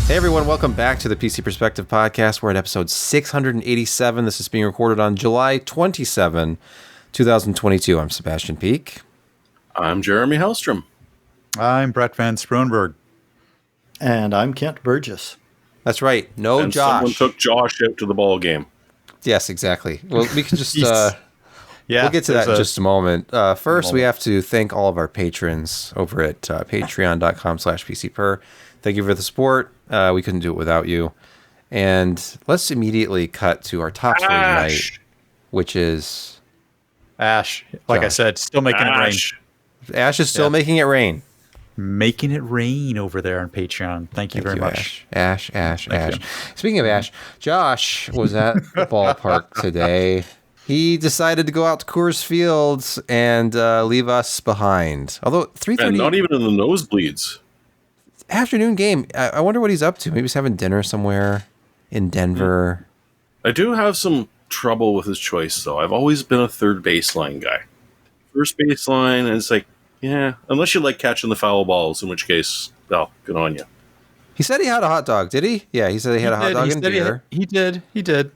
Hey everyone, welcome back to the PC Perspective Podcast. We're at episode 687. This is being recorded on July 27, 2022. I'm Sebastian Peak. I'm Jeremy Hellstrom. I'm Brett Van Sproenberg. And I'm Kent Burgess. That's right. No and Josh. Someone took Josh out to the ball game. Yes, exactly. Well, we can just... Yeah, we'll get to that in just a moment. First, we have to thank all of our patrons over at patreon.com/PCPer. Thank you for the support. We couldn't do it without you. And let's immediately cut to our top story tonight, which is... Ash. Like Josh. I said, still making it rain. Ash is still making it rain. Making it rain over there on Patreon. Thank you very much. Ash. Thank you. Speaking of Ash, Josh was at the ballpark today. He decided to go out to Coors Field and leave us behind. Although 3:30, And not even in the nosebleeds. Afternoon game. I wonder what he's up to. Maybe he's having dinner somewhere in Denver. I do have some trouble with his choice, though. I've always been a third baseline guy. First baseline, and it's like, yeah, unless you like catching the foul balls, in which case, well, good on you. He said he had a hot dog, did he? Yeah, he said he had a hot dog and beer. He did.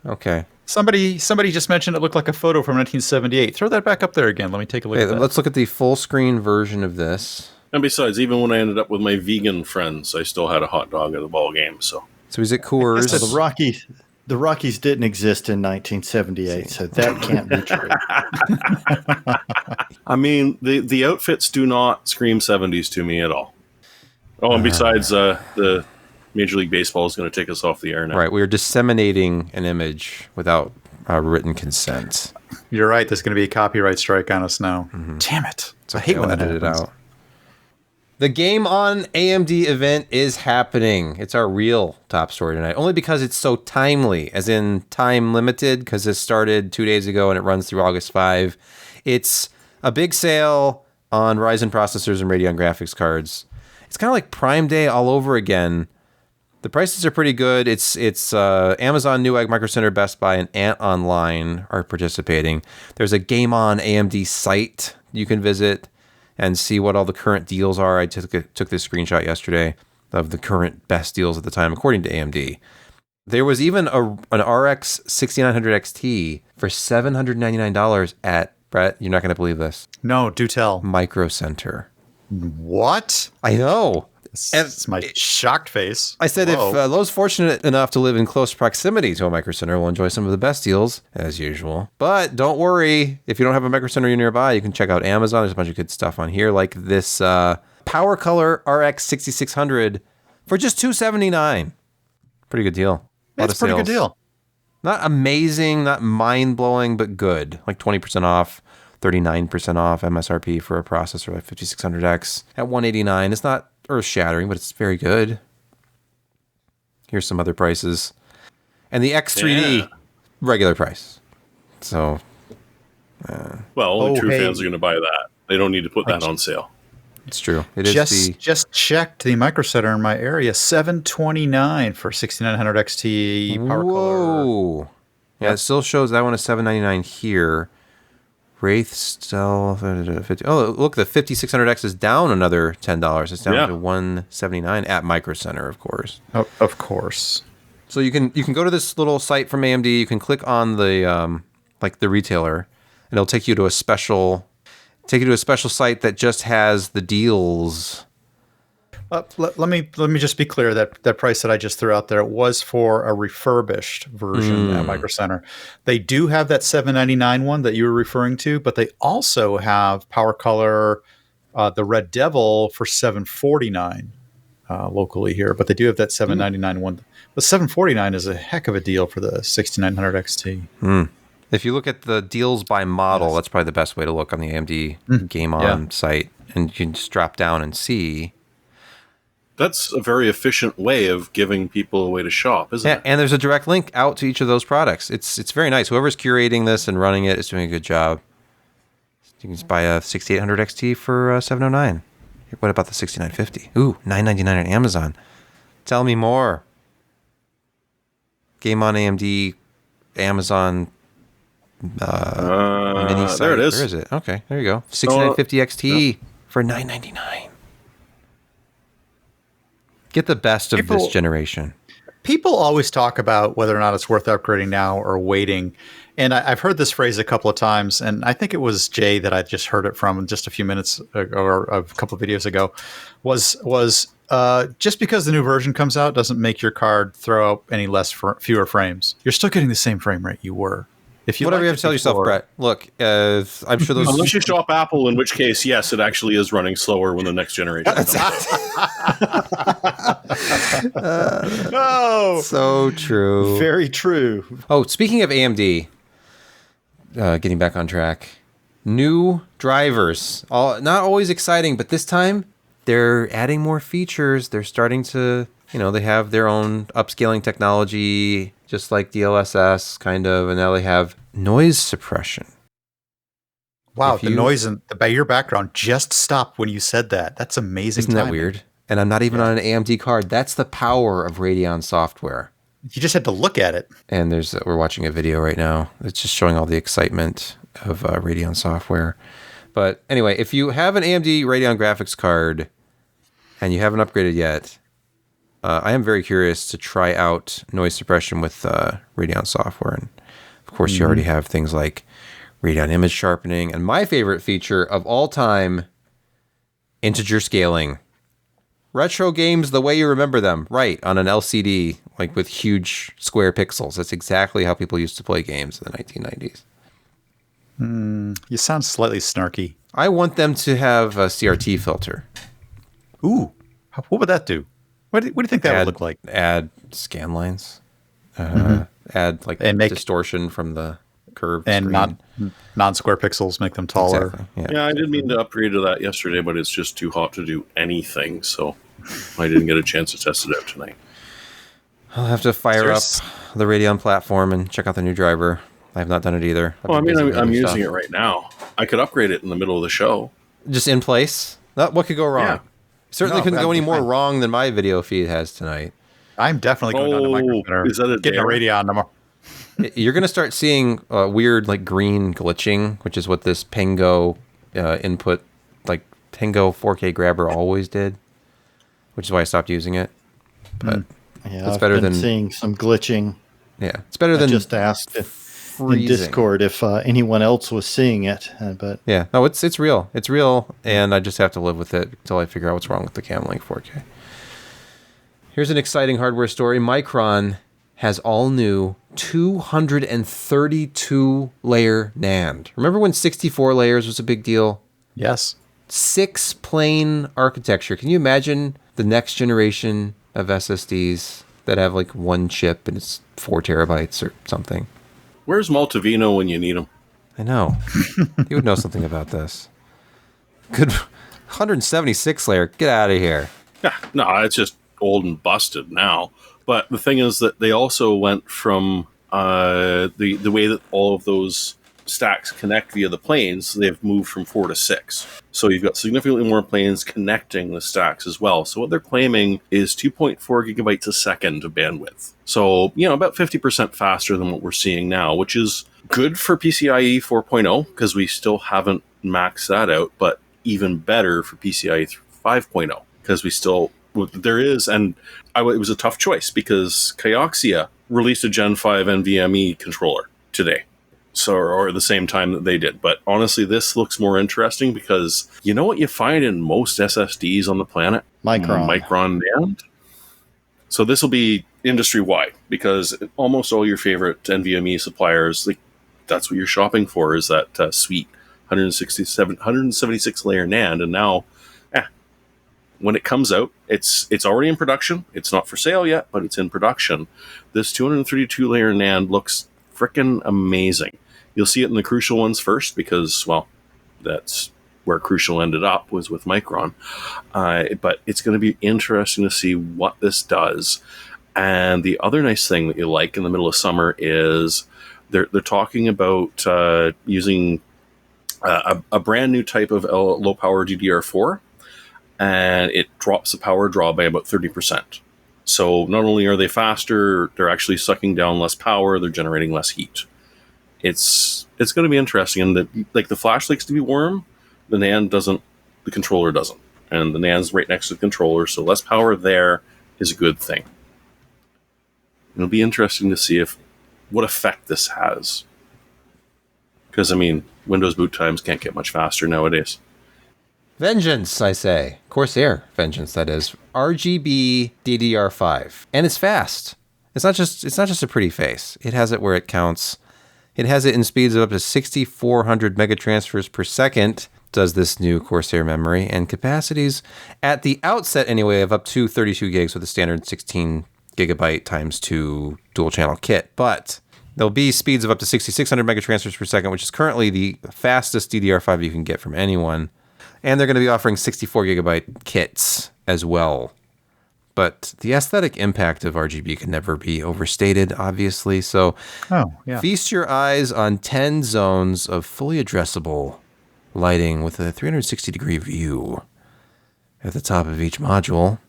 Okay. Somebody just mentioned it looked like a photo from 1978. Throw that back up there again. Let me take a look at that. Let's look at the full screen version of this. And besides, even when I ended up with my vegan friends, I still had a hot dog at the ball game. So he's at Coors. So the Rockies didn't exist in 1978, so that can't be true. I mean, the outfits do not scream 70s to me at all. Oh, and besides, the Major League Baseball is going to take us off the air now. Right, we are disseminating an image without written consent. You're right. There's going to be a copyright strike on us now. Mm-hmm. Damn it. So I hate when that edit it happens. out. The Game On AMD event is happening. It's our real top story tonight, only because it's so timely, as in time limited, because this started 2 days ago and it runs through August 5. It's a big sale on Ryzen processors and Radeon graphics cards. It's kind of like Prime Day all over again. The prices are pretty good. It's Amazon, Newegg, Micro Center, Best Buy, and Ant Online are participating. There's a Game On AMD site you can visit and see what all the current deals are. I took this screenshot yesterday of the current best deals at the time, according to AMD. There was even an RX 6900 XT for $799 at, Brett, you're not going to believe this, No, do tell. Micro Center. What? I know. It's my shocked face. I said, Whoa. if those fortunate enough to live in close proximity to a Micro Center will enjoy some of the best deals, as usual. But don't worry, if you don't have a Micro Center nearby, you can check out Amazon. There's a bunch of good stuff on here, like this Power Color RX 6600 for just $279. Pretty good deal. It's a pretty good deal. Not amazing, not mind-blowing, but good. Like 20% off, 39% off MSRP for a processor like 5600X at $189. It's not earth-shattering, but it's very good. Here's some other prices. And the X3D, regular price. So, Well, only true hey. fans are going to buy that. They don't need to put that on sale. it's true. It is Just checked the Micro Center in my area. $729 for 6900 XT Power Color. Whoa. Yeah, it still shows that one is $799 here. Wraith still 50. Oh, look, the 5600X is down another $10. It's down to $179 at Micro Center, of course. Of course. So you can go to this little site from AMD. You can click on the like the retailer, and it'll take you to a special site that just has the deals. Let me just be clear that price that I just threw out there was for a refurbished version at Micro Center. They do have that $799 one that you were referring to, but they also have Power Color, the Red Devil for $749 locally here. But they do have that $799 one. The $749 is a heck of a deal for the 6900 XT. If you look at the deals by model, that's probably the best way to look on the AMD Game On site, and you can just drop down and see. That's a very efficient way of giving people a way to shop, isn't it? And there's a direct link out to each of those products. It's very nice. Whoever's curating this and running it is doing a good job. You can just buy a 6800 XT for $709. What about the 6950? Ooh, $999 on Amazon. Tell me more. Game On AMD, Amazon mini site. There it is. Where is it? Okay, there you go. 6950 XT for $999. Get the best of this People- generation. People always talk about whether or not it's worth upgrading now or waiting. And I've heard this phrase a couple of times, and I think it was Jay that I just heard it from just a few minutes ago, or a couple of videos ago, was just because the new version comes out doesn't make your card throw out any fewer frames. You're still getting the same frame rate you were. If you Whatever you liked have to tell it yourself, before- Brett. Look, I'm sure those. Unless you shop Apple, in which case, yes, it actually is running slower when the next generation comes out. No, So true. Very true. Oh, speaking of AMD, getting back on track, new drivers. Not always exciting, but this time they're adding more features. They're starting to, they have their own upscaling technology, just like DLSS, kind of, and now they have noise suppression. wow, If the you- noise by your background just stopped when you said that. That's amazing. Isn't that timing. weird? And I'm not even on an AMD card. That's the power of Radeon Software. You just had to look at it. And we're watching a video right now. It's just showing all the excitement of Radeon Software. But anyway, if you have an AMD Radeon graphics card and you haven't upgraded yet, I am very curious to try out noise suppression with Radeon Software. And of course, you already have things like Radeon image sharpening. And my favorite feature of all time, integer scaling. Retro games the way you remember them, right, on an LCD, like with huge square pixels. That's exactly how people used to play games in the 1990s. You sound slightly snarky. I want them to have a CRT filter. Ooh, what would that do? What do you think that would look like? Add scan lines. Add like And make- distortion from the curved And screen. non-square pixels make them taller. Exactly. Yeah. Yeah, I did mean to upgrade to that yesterday, but it's just too hot to do anything, so I didn't get a chance to test it out tonight. I'll have to fire up There's- the Radeon platform and check out the new driver. I have not done it either. I've Well, I been mean, busy with I'm other using stuff. it right now. I could upgrade it in the middle of the show. Just in place. What could go wrong? Yeah. Certainly No, couldn't go that'd any be more fine. wrong than my video feed has tonight. I'm definitely going down to Micro Center. Is that a getting a dare? Radeon tomorrow. You're going to start seeing weird like green glitching, which is what this Pengo input, like Pengo 4K grabber always did, which is why I stopped using it. But Yeah, It's I've better been than- seeing some glitching. yeah, it's better I than just asked in freezing. Discord if anyone else was seeing it, but Yeah, no, it's real. It's real, and I just have to live with it until I figure out what's wrong with the Camlink 4K. Here's an exciting hardware story. Micron has all new 232 layer NAND. Remember when 64 layers was a big deal? Yes. 6 plane architecture. Can you imagine the next generation of SSDs that have like one chip and it's 4 terabytes or something? Where's Maltavino when you need him? I know. You would know something about this. Good 176 layer. Get out of here. Yeah, no, it's just old and busted now. But the thing is that they also went from the way that all of those stacks connect via the planes, they've moved from 4 to 6. So you've got significantly more planes connecting the stacks as well. So what they're claiming is 2.4 gigabytes a second of bandwidth. So, about 50% faster than what we're seeing now, which is good for PCIe 4.0 because we still haven't maxed that out, but even better for PCIe 5.0 because we still, there is, and it was a tough choice because Kioxia released a Gen 5 NVMe controller today. So, or at the same time that they did. But honestly, this looks more interesting because you know what you find in most SSDs on the planet? Micron NAND. So this will be industry-wide because almost all your favorite NVMe suppliers, like that's what you're shopping for, is that sweet 176 layer NAND. And now, when it comes out, it's already in production. It's not for sale yet, but it's in production. This 232 layer NAND looks freaking amazing. You'll see it in the Crucial ones first because, well, that's where Crucial ended up, was with Micron. But it's going to be interesting to see what this does. And the other nice thing that you like in the middle of summer is they're talking about using a brand new type of low power DDR4, and it drops the power draw by about 30%. So not only are they faster, they're actually sucking down less power, they're generating less heat. It's going to be interesting. And the flash likes to be warm, the NAND doesn't, the controller doesn't. And the NAND's right next to the controller, so less power there, is a good thing. It'll be interesting to see what effect this has. Because, I mean, Windows boot times can't get much faster nowadays. Vengeance, I say. CORSAIR Vengeance, that is. RGB DDR5. And it's fast. It's not just a pretty face. It has it where it counts. It has it in speeds of up to 6,400 megatransfers per second, does this new CORSAIR memory, and capacities at the outset anyway of up to 32 gigs with a standard 16 gigabyte times 2 dual channel kit. But there'll be speeds of up to 6,600 megatransfers per second, which is currently the fastest DDR5 you can get from anyone. And they're going to be offering 64 gigabyte kits as well. But the aesthetic impact of RGB can never be overstated, obviously. So feast your eyes on 10 zones of fully addressable lighting with a 360-degree view at the top of each module.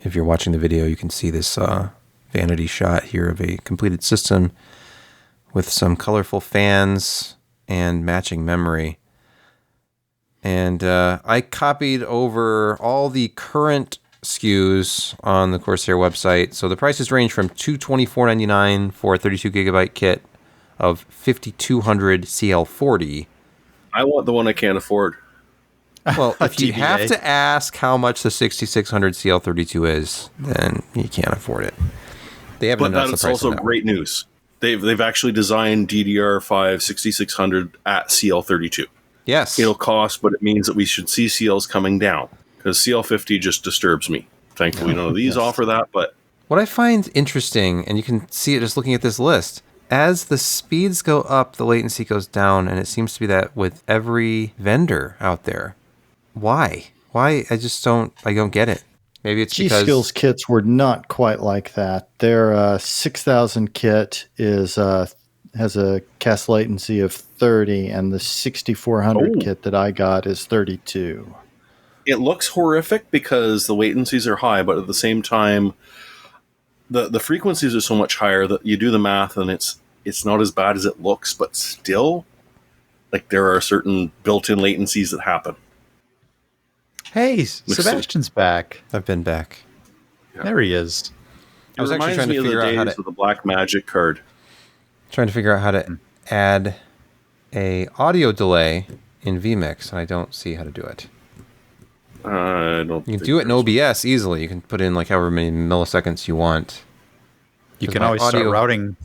If you're watching the video, you can see this vanity shot here of a completed system with some colorful fans and matching memory. And I copied over all the current SKUs on the CORSAIR website. So the prices range from $224.99 for a 32 gigabyte kit of 5200 CL40. I want the one I can't afford. Well, if you have to ask how much the 6600 CL32 is, then you can't afford it. They haven't announced the price. But that's also great news. They've actually designed DDR5 6600 at CL32. Yes. It'll cost, but it means that we should see CLs coming down, because CL50 just disturbs me. Thankfully, none of these offer that, but... What I find interesting, and you can see it just looking at this list, as the speeds go up, the latency goes down, and it seems to be that with every vendor out there. Why? I don't get it. Maybe it's because... G-Skills kits were not quite like that. Their 6000 kit has a CAS latency of 30, and the 6400 kit that I got is 32. It looks horrific because the latencies are high, but at the same time, the frequencies are so much higher that you do the math and it's not as bad as it looks, but still, like, there are certain built-in latencies that happen. Hey, Sebastian's back. I've been back. Yeah. There he is. I was actually trying to figure out how to... with the Black Magic card. Trying to figure out how to add a audio delay in vMix, and I don't see how to do it. I don't. You can do it in OBS easily. You can put in like however many milliseconds you want. You can always start routing. You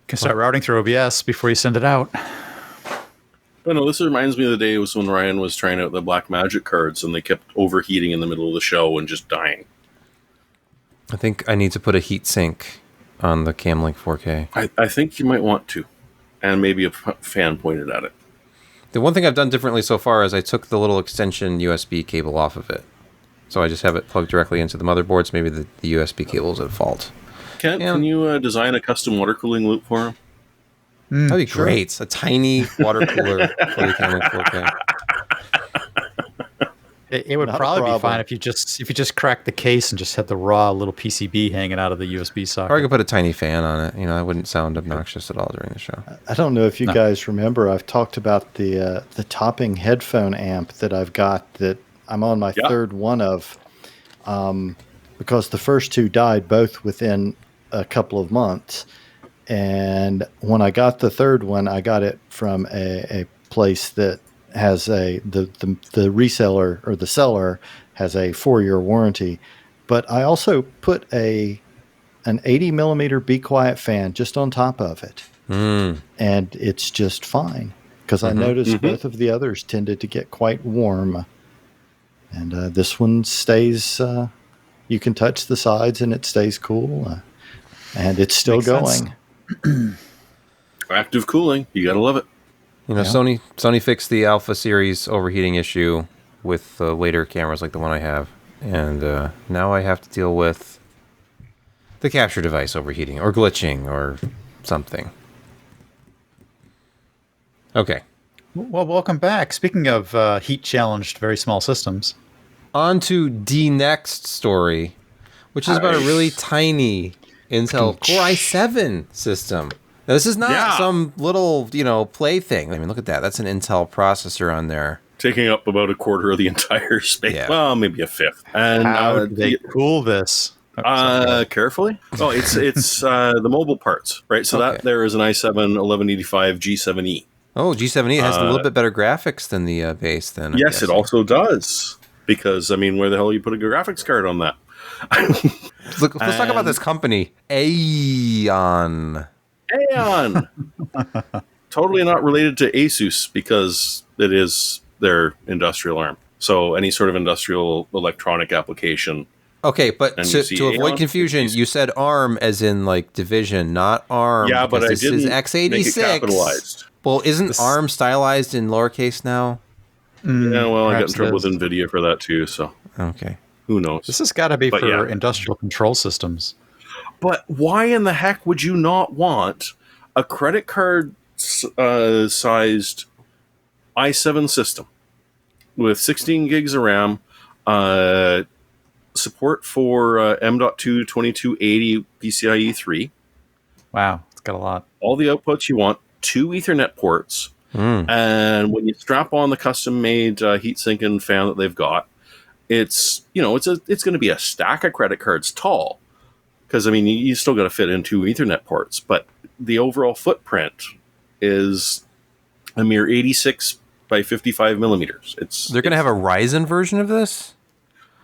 can start routing through OBS before you send it out. But no, this reminds me of the day was when Ryan was trying out the Black Magic cards, and they kept overheating in the middle of the show and just dying. I think I need to put a heat sink on the Camlink 4K. I think you might want to, and maybe a fan pointed at it. The one thing I've done differently so far is I took the little extension USB cable off of it. So I just have it plugged directly into the motherboard, so maybe the USB cable is at fault. Can you design a custom water cooling loop for him? That'd be great. A tiny water cooler for the Camlink 4K. It would probably be fine if you just cracked the case and just had the raw little PCB hanging out of the USB socket. Or I could put a tiny fan on it. That wouldn't sound obnoxious at all during the show. I don't know if you guys remember, I've talked about the topping headphone amp that I've got that I'm on my third one of, because the first two died both within a couple of months. And when I got the third one, I got it from a place that has the reseller or the seller has a 4-year warranty, but I also put an 80 millimeter Be Quiet fan just on top of it, and it's just fine because I noticed both of the others tended to get quite warm, and this one stays. You can touch the sides and it stays cool, and it's still going. Active cooling, you gotta love it. Sony fixed the Alpha series overheating issue with the later cameras like the one I have. And now I have to deal with the capture device overheating or glitching or something. Okay. Well, welcome back. Speaking of heat-challenged very small systems. On to the next story, which is about a really tiny Intel Core i7 system. Now, this is not some little, play thing. I mean, look at that. That's an Intel processor on there. taking up about a quarter of the entire space. Yeah. Well, maybe a fifth. And How do they cool this? Carefully. Oh, it's the mobile parts, right? So that there is an i7 1185 G7E. Oh, G7E has a little bit better graphics than the base. Then Yes, it also does. Because I mean, where the hell you put a graphics card on that? Let's talk about this company, Aeon. Aeon. Totally not related to Asus because it is their industrial arm. So any sort of industrial electronic application. Okay, but to avoid confusion, you said ARM as in like division, not ARM. Yeah, but I didn't is x86. make it capitalized. Well, isn't ARM stylized in lowercase now? Yeah, well, I got in trouble with NVIDIA for that too, so. Okay. Who knows? This has got to be for industrial control systems. But why in the heck would you not want a credit card sized i7 system with 16 gigs of RAM, support for M.2 2280 PCIe 3? Wow, it's got a lot. All the outputs you want, 2 Ethernet ports, and when you strap on the custom-made heatsink and fan that they've got, it's going to be a stack of credit cards tall. Because, I mean, you still got to fit in 2 Ethernet ports, but the overall footprint is a mere 86 by 55 millimeters. They're going to have a Ryzen version of this?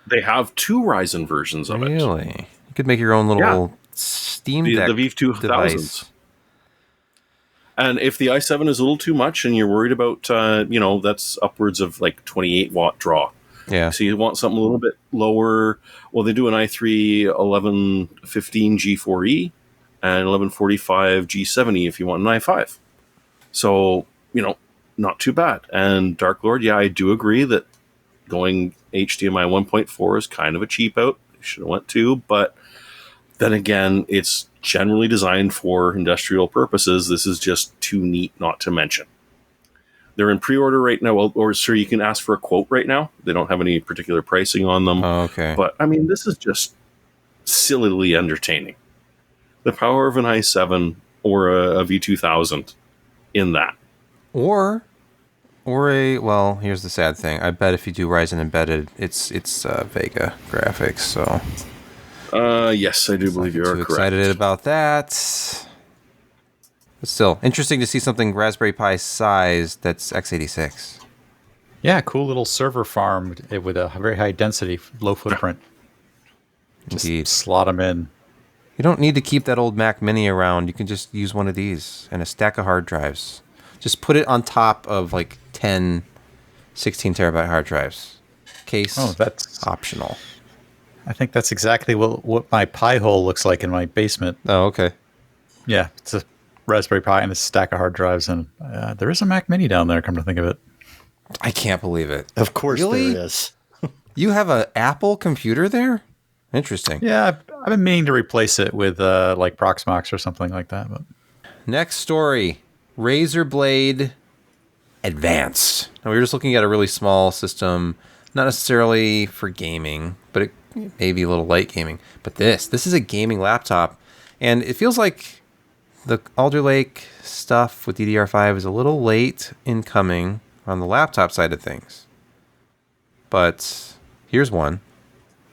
They have 2 Ryzen versions of it. Really? You could make your own little Steam Deck the V2000s. device. And if the i7 is a little too much and you're worried about, that's upwards of like 28 watt draw. Yeah. So you want something a little bit lower. Well, they do an i3 1115 G4E and 1145 G70 if you want an i5. So, not too bad. And Dark Lord, yeah, I do agree that going HDMI 1.4 is kind of a cheap out. They should have went 2, but then again, it's generally designed for industrial purposes. This is just too neat not to mention. They're in pre-order right now, or sir, you can ask for a quote right now. They don't have any particular pricing on them. Oh, okay. But, I mean, this is just sillily entertaining. The power of an i7 or a V2000 in that. Or here's the sad thing. I bet if you do Ryzen embedded, it's Vega graphics, so... Yes, I do believe you are correct. Excited about that. But still, interesting to see something Raspberry Pi sized that's x86. Yeah, cool little server farm with a very high density, low footprint. Indeed. Just slot them in. You don't need to keep that old Mac Mini around. You can just use one of these and a stack of hard drives. Just put it on top of like 10 16 terabyte hard drives. That's optional. I think that's exactly what my Pi hole looks like in my basement. Oh, okay. Yeah, it's a Raspberry Pi and a stack of hard drives, and there is a Mac Mini down there, come to think of it. I can't believe it. Of course Really? there is. You have an Apple computer there? Interesting. Yeah, I've been meaning to replace it with like Proxmox or something like that. But Next story. Razer Blade Advanced. Now, we were just looking at a really small system, not necessarily for gaming, but it may be a little light gaming. But this is a gaming laptop, and it feels like the Alder Lake stuff with DDR5 is a little late in coming on the laptop side of things. But here's one.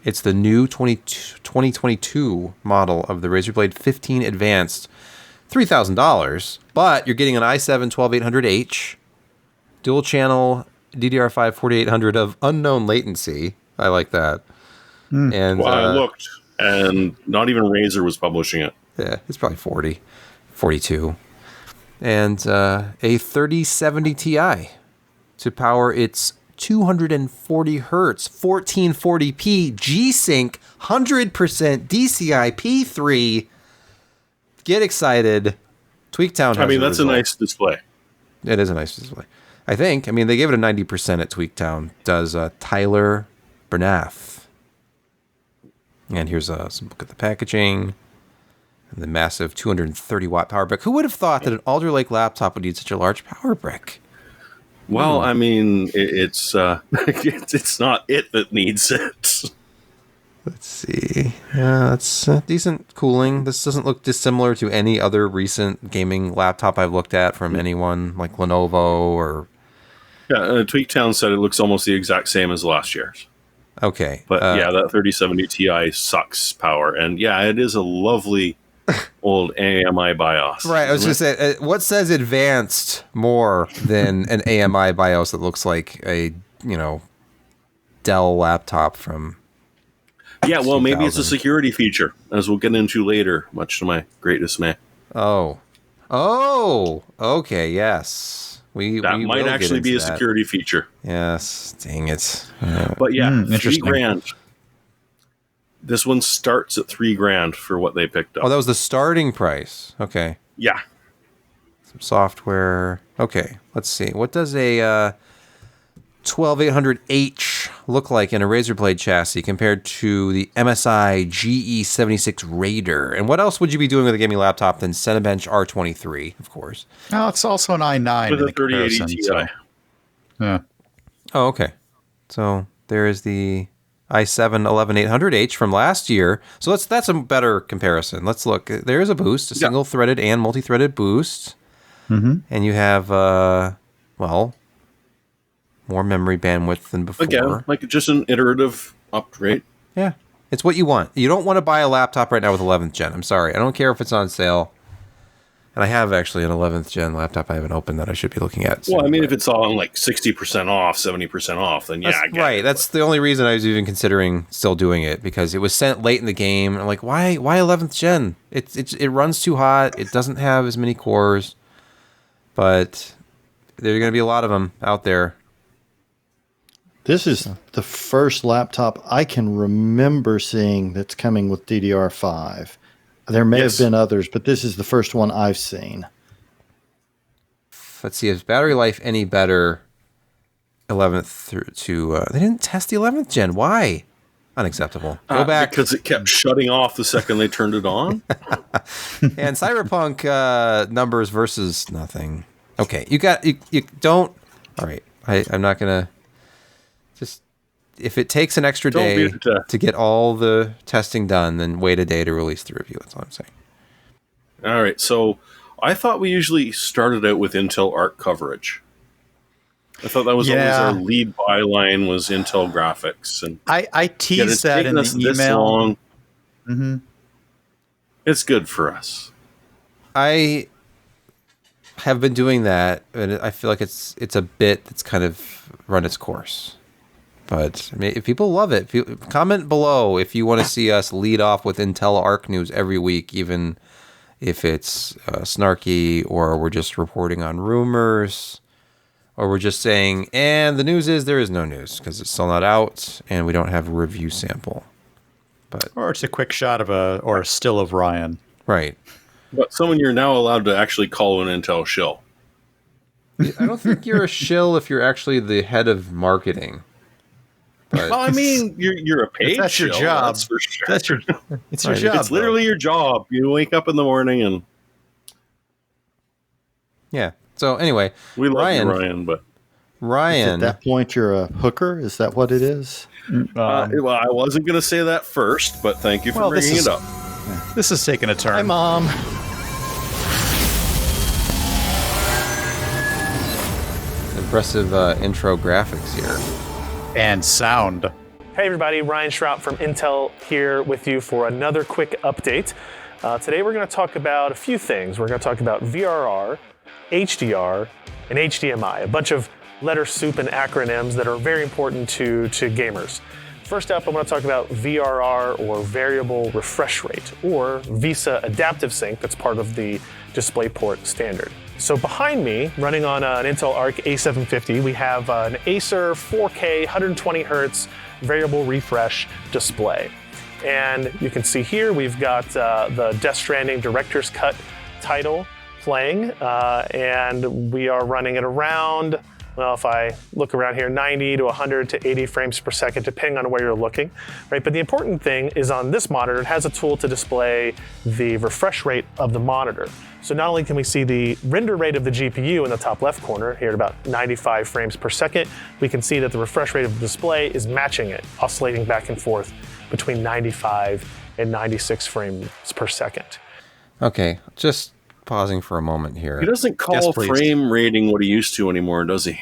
It's the new 2022 model of the Razer Blade 15 Advanced. $3,000, but you're getting an i7 12800H, dual channel DDR5 4800 of unknown latency. I like that. And I looked, and not even Razer was publishing it. Yeah, it's probably 40, 42. And a 3070 Ti to power its 240 hertz 1440p G-Sync 100% DCI P3. Get excited. Tweaktown has that's a nice display. It is a nice display. I think. I mean, they gave it a 90% at Tweaktown. Does Tyler Bernath. And here's some look at the packaging. And the massive 230 watt power brick. Who would have thought that an Alder Lake laptop would need such a large power brick? Well, I mean, it's it's not it that needs it. Let's see. Yeah, that's decent cooling. This doesn't look dissimilar to any other recent gaming laptop I've looked at from anyone like Lenovo or Yeah, Tweaktown said it looks almost the exact same as last year's. Okay. But yeah, that 3070 Ti sucks power. And yeah, it is a lovely old AMI BIOS. Right. I was going to say, what says advanced more than an AMI BIOS that looks like a, Dell laptop from... Yeah, well, 2000. maybe it's a security feature, as we'll get into later, much to my great dismay. Oh, okay, yes. We might actually be a security feature. Yes, dang it. But yeah, $3,000. This one starts at $3,000 for what they picked up. Oh, that was the starting price. Okay. Yeah. Some software. Okay, let's see. What does a 12800H look like in a Razer Blade chassis compared to the MSI GE76 Raider? And what else would you be doing with a gaming laptop than Cinebench R23, of course? No, it's also an i9 with in a 3080 Ti. so, yeah. Oh, okay. So there is the i7-11800H from last year. So that's a better comparison. Let's look. There is a boost, a single-threaded and multi-threaded boost. Mm-hmm. And you have, more memory bandwidth than before. Again, like just an iterative upgrade. Yeah. It's what you want. You don't want to buy a laptop right now with 11th gen. I'm sorry. I don't care if it's on sale. And I have actually an 11th gen laptop I haven't opened that I should be looking at soon. Well, I mean, if it's on like 60% off, 70% off, then yeah, I get right. it. That's the only reason I was even considering still doing it, because it was sent late in the game. And I'm like, why 11th gen? It runs too hot. It doesn't have as many cores. But there are going to be a lot of them out there. This is the first laptop I can remember seeing that's coming with DDR5. There may have been others, but this is the first one I've seen. Let's see, is battery life any better? 11th through to... they didn't test the 11th gen. Why? Unacceptable. Go back. Because it kept shutting off the second they turned it on. And Cyberpunk numbers versus nothing. Okay, you don't... All right, I'm not going to... Just, if it takes an extra day to get all the testing done, then wait a day to release the review. That's all I'm saying. All right, so I thought we usually started out with Intel Arc coverage. I thought that was always our lead byline was Intel graphics, and I teased that in the email. Mm-hmm. It's good for us. I have been doing that, and I feel like it's a bit that's kind of run its course. But I mean, if people love it, comment below if you want to see us lead off with Intel Arc news every week, even if it's snarky, or we're just reporting on rumors, or we're just saying, and the news is there is no news because it's still not out and we don't have a review sample. Or it's a quick shot of a still of Ryan. Right. But someone you're now allowed to actually call an Intel shill. I don't think you're a shill if you're actually the head of marketing. But well, I mean, you're a paid that's shill. Your job. That's for sure. It's your job. It's literally your job. You wake up in the morning and... Yeah. So anyway, we love Ryan, but... Ryan... At that point, you're a hooker? Is that what it is? Well, I wasn't going to say that first, but thank you for bringing it up. This is taking a turn. Hi, Mom. Impressive intro graphics here. And sound. Hey everybody, Ryan Schraub from Intel here with you for another quick update. Today we're going to talk about a few things. We're going to talk about VRR, HDR, and HDMI, a bunch of letter soup and acronyms that are very important to gamers. First up, I want to talk about VRR, or Variable Refresh Rate, or VESA Adaptive Sync, that's part of the DisplayPort standard. So behind me, running on an Intel Arc A750, we have an Acer 4K 120Hz variable refresh display. And you can see here we've got the Death Stranding Director's Cut title playing, and we are running it around, well, if I look around here, 90 to 100 to 80 frames per second, depending on where you're looking, right? But the important thing is on this monitor, it has a tool to display the refresh rate of the monitor. So not only can we see the render rate of the GPU in the top left corner here at about 95 frames per second, we can see that the refresh rate of the display is matching it, oscillating back and forth between 95 and 96 frames per second. Okay, just pausing for a moment here. He doesn't call frame rating what he used to anymore, does he?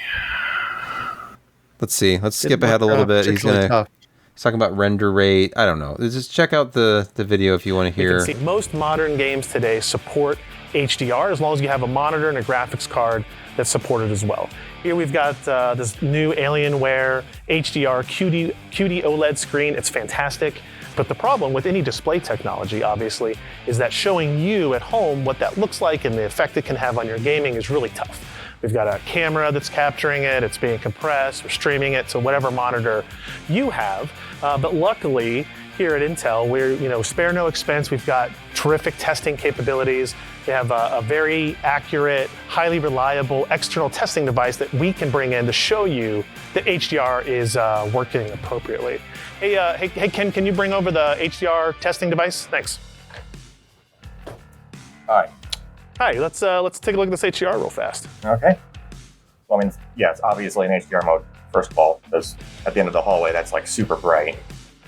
Let's see. Let's skip ahead a little bit. He's talking about render rate. I don't know. Just check out the video if you want to hear. You can see most modern games today support HDR as long as you have a monitor and a graphics card that's supported as well. Here we've got this new Alienware HDR QD OLED screen. It's fantastic. But the problem with any display technology, obviously, is that showing you at home what that looks like and the effect it can have on your gaming is really tough. We've got a camera that's capturing it, it's being compressed, we're streaming it to whatever monitor you have. But luckily, here at Intel, we're, spare no expense. We've got terrific testing capabilities. We have a very accurate, highly reliable external testing device that we can bring in to show you that HDR is working appropriately. Hey, Ken, can you bring over the HDR testing device? Thanks. Hi. Hi, let's take a look at this HDR real fast. Okay. Well, I mean, yeah, it's obviously in HDR mode, first of all, because at the end of the hallway, that's like super bright.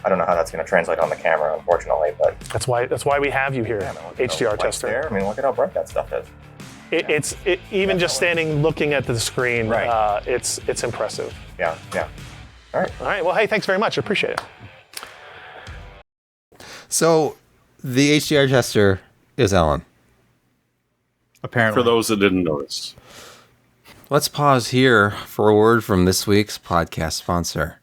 I don't know how that's going to translate on the camera, unfortunately, but that's why we have you here, HDR tester. There. I mean, look at how bright that stuff is. It's even just standing looking at the screen, right. It's impressive. Yeah. All right. Well, hey, thanks very much. I appreciate it. So, the HDR tester is Alan. Apparently. For those that didn't notice. Let's pause here for a word from this week's podcast sponsor.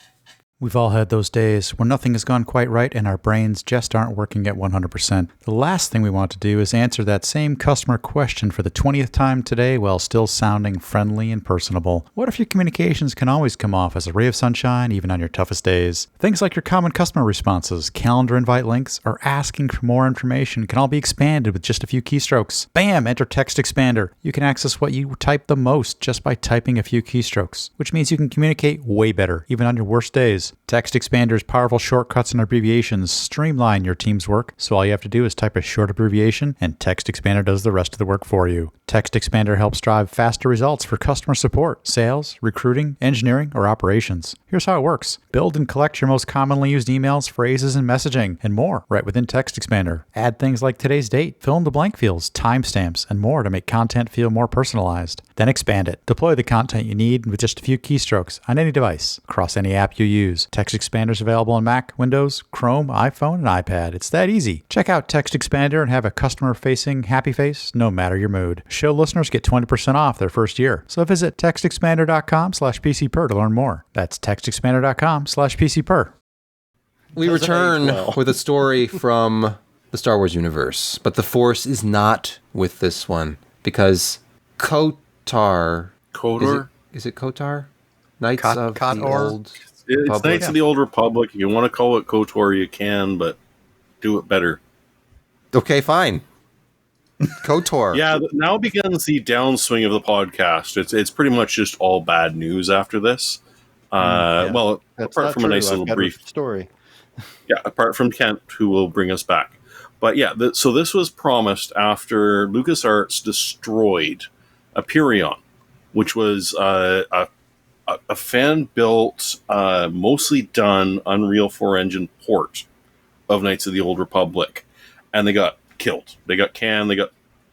We've all had those days where nothing has gone quite right and our brains just aren't working at 100%. The last thing we want to do is answer that same customer question for the 20th time today while still sounding friendly and personable. What if your communications can always come off as a ray of sunshine even on your toughest days? Things like your common customer responses, calendar invite links, or asking for more information can all be expanded with just a few keystrokes. Bam! Enter TextExpander. You can access what you type the most just by typing a few keystrokes, which means you can communicate way better even on your worst days. TextExpander's powerful shortcuts and abbreviations streamline your team's work, so all you have to do is type a short abbreviation, and TextExpander does the rest of the work for you. TextExpander helps drive faster results for customer support, sales, recruiting, engineering, or operations. Here's how it works. Build and collect your most commonly used emails, phrases, and messaging, and more right within TextExpander. Add things like today's date, fill in the blank fields, timestamps, and more to make content feel more personalized. Then expand it. Deploy the content you need with just a few keystrokes on any device, across any app you use. TextExpander is available on Mac, Windows, Chrome, iPhone, and iPad. It's that easy. Check out TextExpander and have a customer-facing happy face no matter your mood. Show listeners get 20% off their first year. So visit TextExpander.com/PCPer to learn more. That's TextExpander.com/PCPer. We return with a story from the Star Wars universe, but the Force is not with this one because KotOR. Is it KotOR? Knights of the Old It's Republic. Knights of the Old Republic. If you want to call it KotOR, you can, but do it better. Okay, fine. KotOR. Yeah, now begins the downswing of the podcast. It's pretty much just all bad news after this. Well, That's apart not from a true. nice I've little got a brief story. Yeah, apart from Kent, who will bring us back. But yeah, so this was promised after LucasArts destroyed Aperion, which was a fan-built, mostly done Unreal 4 engine port of Knights of the Old Republic. And they got killed. They got canned.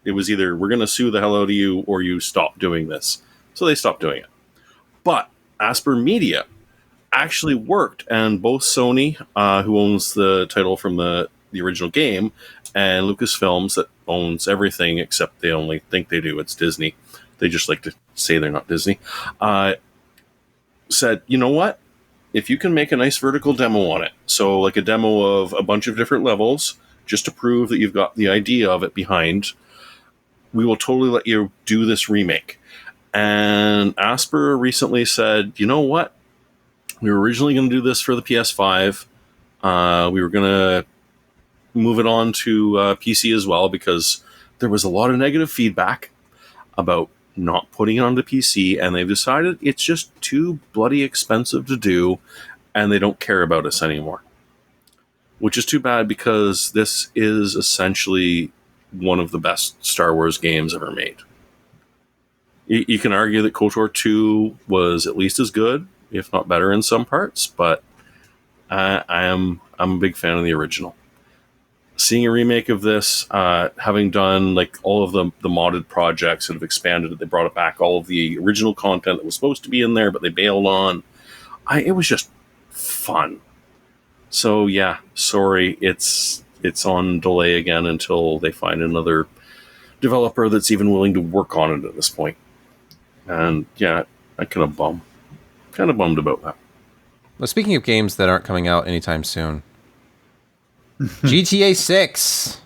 It was either, we're going to sue the hell out of you or you stop doing this. So they stopped doing it. But Asper Media actually worked, and both Sony, who owns the title from the original game, and Lucasfilms, that owns everything except they only think they do, it's Disney. They just like to say they're not Disney. Said, you know what? If you can make a nice vertical demo on it, so like a demo of a bunch of different levels, just to prove that you've got the idea of it behind, we will totally let you do this remake. And Asper recently said, you know what? We were originally going to do this for the PS5. We were going to move it on to PC as well because there was a lot of negative feedback about not putting it onto PC, and they've decided it's just too bloody expensive to do, and they don't care about us anymore. Which is too bad because this is essentially one of the best Star Wars games ever made. You can argue that KotOR 2 was at least as good, if not better in some parts, but I'm a big fan of the original. Seeing a remake of this, having done like all of the modded projects that have expanded it, they brought it back, all of the original content that was supposed to be in there, but they bailed on. it was just fun. So yeah, sorry, it's on delay again until they find another developer that's even willing to work on it at this point. And yeah, I kind of bummed about that. Well, speaking of games that aren't coming out anytime soon, GTA 6.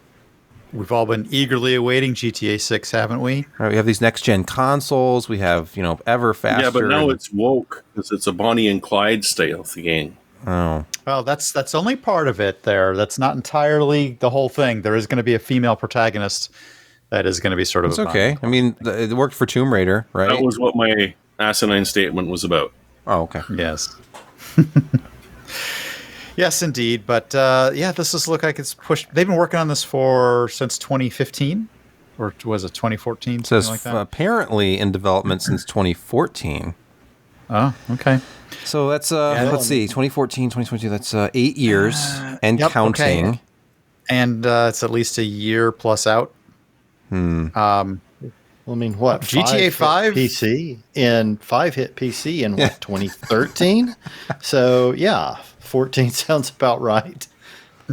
We've all been eagerly awaiting GTA 6, haven't we? Right, we have these next-gen consoles. We have, ever faster. Yeah, but now it's woke because it's a Bonnie and Clyde stealth game. Oh. Well, that's only part of it there. That's not entirely the whole thing. There is going to be a female protagonist that is going to be sort of... It's okay. I mean, it worked for Tomb Raider, right? That was what my asinine statement was about. Oh, okay. Yes. Yes, indeed. But this is look like it's pushed. They've been working on this since 2015, or was it 2014? It says like that? apparently in development since 2014. Oh, okay. So that's let's see, 2014, 2022. That's 8 years and counting. Okay. And it's at least a year plus out. Well, I mean, what? GTA 5 PC in 5 hit PC in what, 2013? So yeah, 14 sounds about right.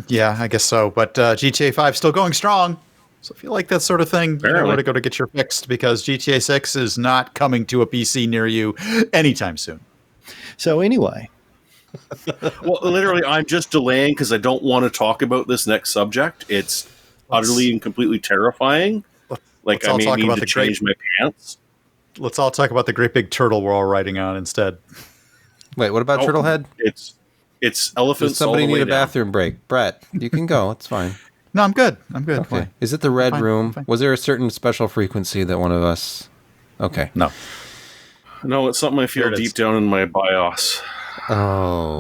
Yeah, I guess so. But GTA 5 still going strong. So if you like that sort of thing, you know where to go to get your fixed, because GTA 6 is not coming to a PC near you anytime soon. So anyway. Well, literally, I'm just delaying because I don't want to talk about this next subject. It's utterly and completely terrifying. Like, I may need to change my pants. Let's all talk about the great big turtle we're all riding on instead. Wait, what about Turtlehead? It's elephants. Does somebody all the way need a down. bathroom break? Brett, you can go. It's fine. No, I'm good. Okay. Why? Is it the red Fine, room? fine. Was there a certain special frequency that one of us... Okay. No. No, it's something I feel deep down in my BIOS. Oh.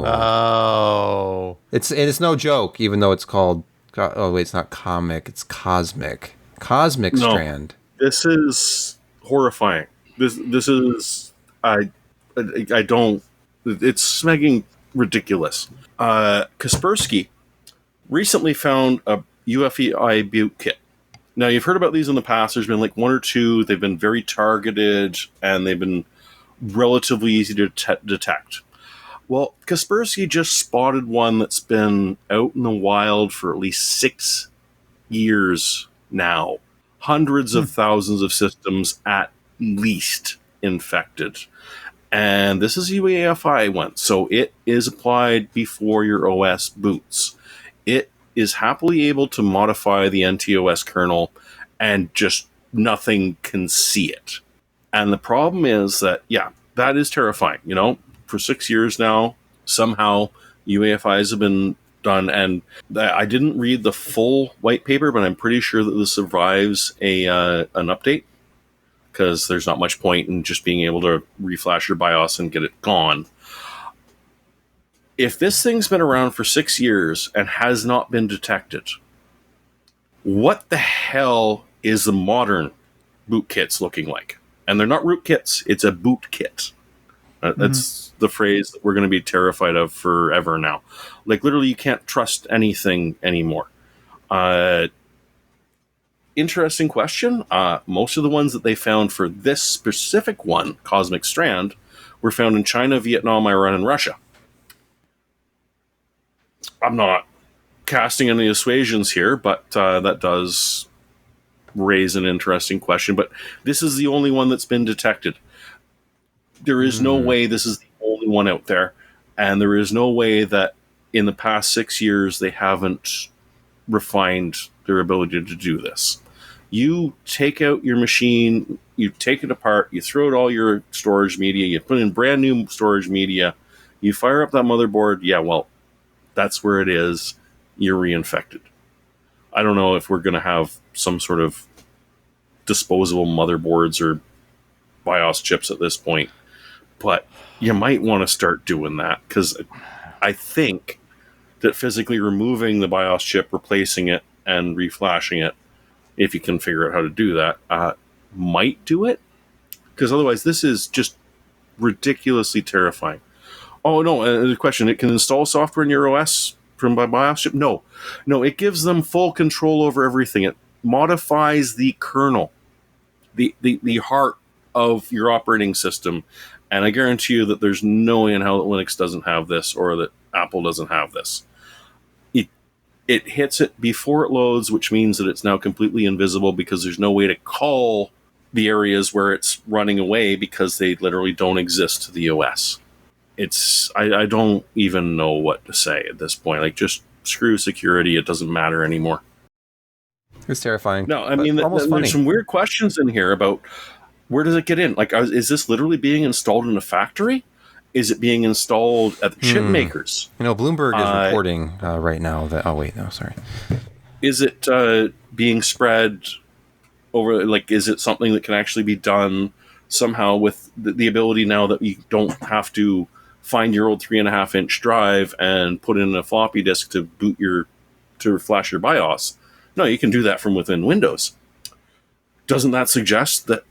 It's no joke, even though it's called... Oh, wait, it's not comic. It's cosmic. CosmicStrand. This is horrifying. This is... I don't... It's smegging ridiculous. Kaspersky recently found a UEFI boot kit. Now, you've heard about these in the past. There's been like one or two. They've been very targeted, and they've been relatively easy to detect. Well, Kaspersky just spotted one that's been out in the wild for at least 6 years now. Hundreds of thousands of systems at least infected. And this is UEFI one, so it is applied before your OS boots. It is happily able to modify the NTOS kernel, and just nothing can see it. And the problem is that, that is terrifying. For 6 years now, somehow UEFIs have been done, and I didn't read the full white paper, but I'm pretty sure that this survives an update, because there's not much point in just being able to reflash your BIOS and get it gone. If this thing's been around for 6 years and has not been detected, what the hell is the modern boot kits looking like? And they're not root kits, it's a boot kit. That's the phrase that we're going to be terrified of forever now. Like, literally, you can't trust anything anymore. Interesting question. Most of the ones that they found for this specific one, CosmicStrand, were found in China, Vietnam, Iran, and Russia. I'm not casting any assuasions here, but that does raise an interesting question. But this is the only one that's been detected. There is no way this is the only one out there, and there is no way that in the past 6 years they haven't refined their ability to do this. You take out your machine, you take it apart, you throw out all your storage media, you put in brand new storage media, you fire up that motherboard, that's where it is. You're reinfected. I don't know if we're going to have some sort of disposable motherboards or BIOS chips at this point, but you might want to start doing that, because I think that physically removing the BIOS chip, replacing it, and reflashing it, if you can figure out how to do that, might do it. Because otherwise, this is just ridiculously terrifying. Oh, no, the question, it can install software in your OS from by BIOS chip? No, it gives them full control over everything. It modifies the kernel, the heart of your operating system, And I guarantee you that there's no way in hell that Linux doesn't have this or that Apple doesn't have this. It hits it before it loads, which means that it's now completely invisible because there's no way to call the areas where it's running away because they literally don't exist to the OS. I don't even know what to say at this point. Like, just screw security. It doesn't matter anymore. It's terrifying. No, I mean, there's some weird questions in here about where does it get in? Like, is this literally being installed in a factory? Is it being installed at the chip makers? Bloomberg is reporting right now that... Oh, wait, no, sorry. Is it being spread over... Like, is it something that can actually be done somehow with the ability now that you don't have to find your old 3.5-inch drive and put in a floppy disk to to flash your BIOS? No, you can do that from within Windows. Doesn't that suggest that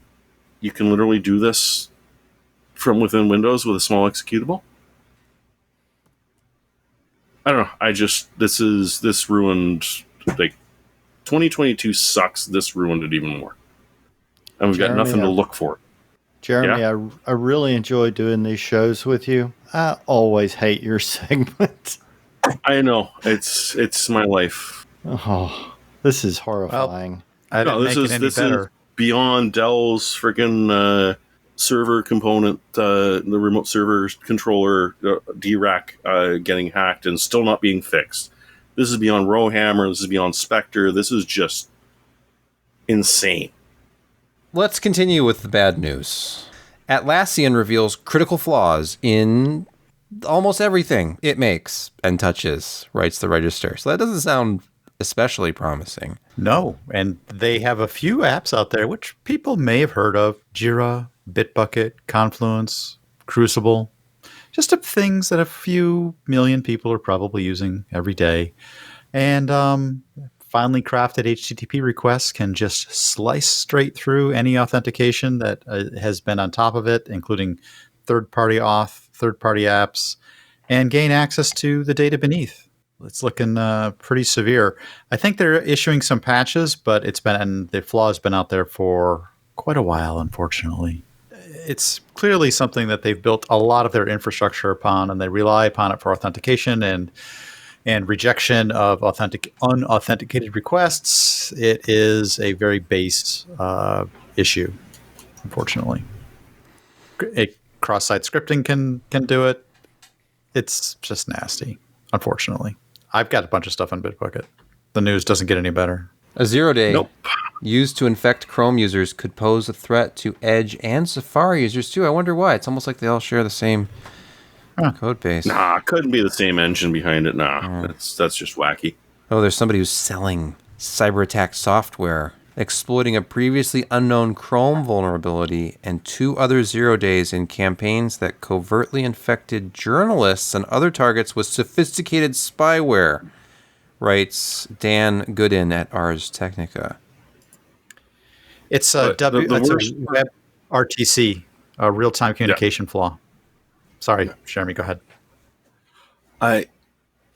you can literally do this from within Windows with a small executable? I don't know. This ruined, like, 2022 sucks. This ruined it even more. And we've got nothing to look for. Jeremy, yeah? I really enjoy doing these shows with you. I always hate your segment. I know. It's my life. Oh, this is horrifying. Well, this is beyond Dell's freaking server component, the remote server controller DRAC getting hacked and still not being fixed. This is beyond Rowhammer. This is beyond Spectre. This is just insane. Let's continue with the bad news. Atlassian reveals critical flaws in almost everything it makes and touches, writes the Register. So that doesn't sound especially promising. No, and they have a few apps out there which people may have heard of. Jira, Bitbucket, Confluence, Crucible. Just things that a few million people are probably using every day. And finely crafted HTTP requests can just slice straight through any authentication that has been on top of it, including third-party auth, third-party apps, and gain access to the data beneath. It's looking pretty severe. I think they're issuing some patches, but the flaw has been out there for quite a while, unfortunately. It's clearly something that they've built a lot of their infrastructure upon, and they rely upon it for authentication and rejection of unauthenticated requests. It is a very base issue, unfortunately. Cross-site scripting can do it. It's just nasty, unfortunately. I've got a bunch of stuff on Bitbucket. The news doesn't get any better. A 0-day used to infect Chrome users could pose a threat to Edge and Safari users too. I wonder why. It's almost like they all share the same code base. Nah, it couldn't be the same engine behind it. Nah, that's just wacky. Oh, there's somebody who's selling cyber attack software, exploiting a previously unknown Chrome vulnerability and 2 other 0-days in campaigns that covertly infected journalists and other targets with sophisticated spyware, writes Dan Gooden at Ars Technica. It's a web RTC, a real-time communication flaw. Sorry, Jeremy, go ahead.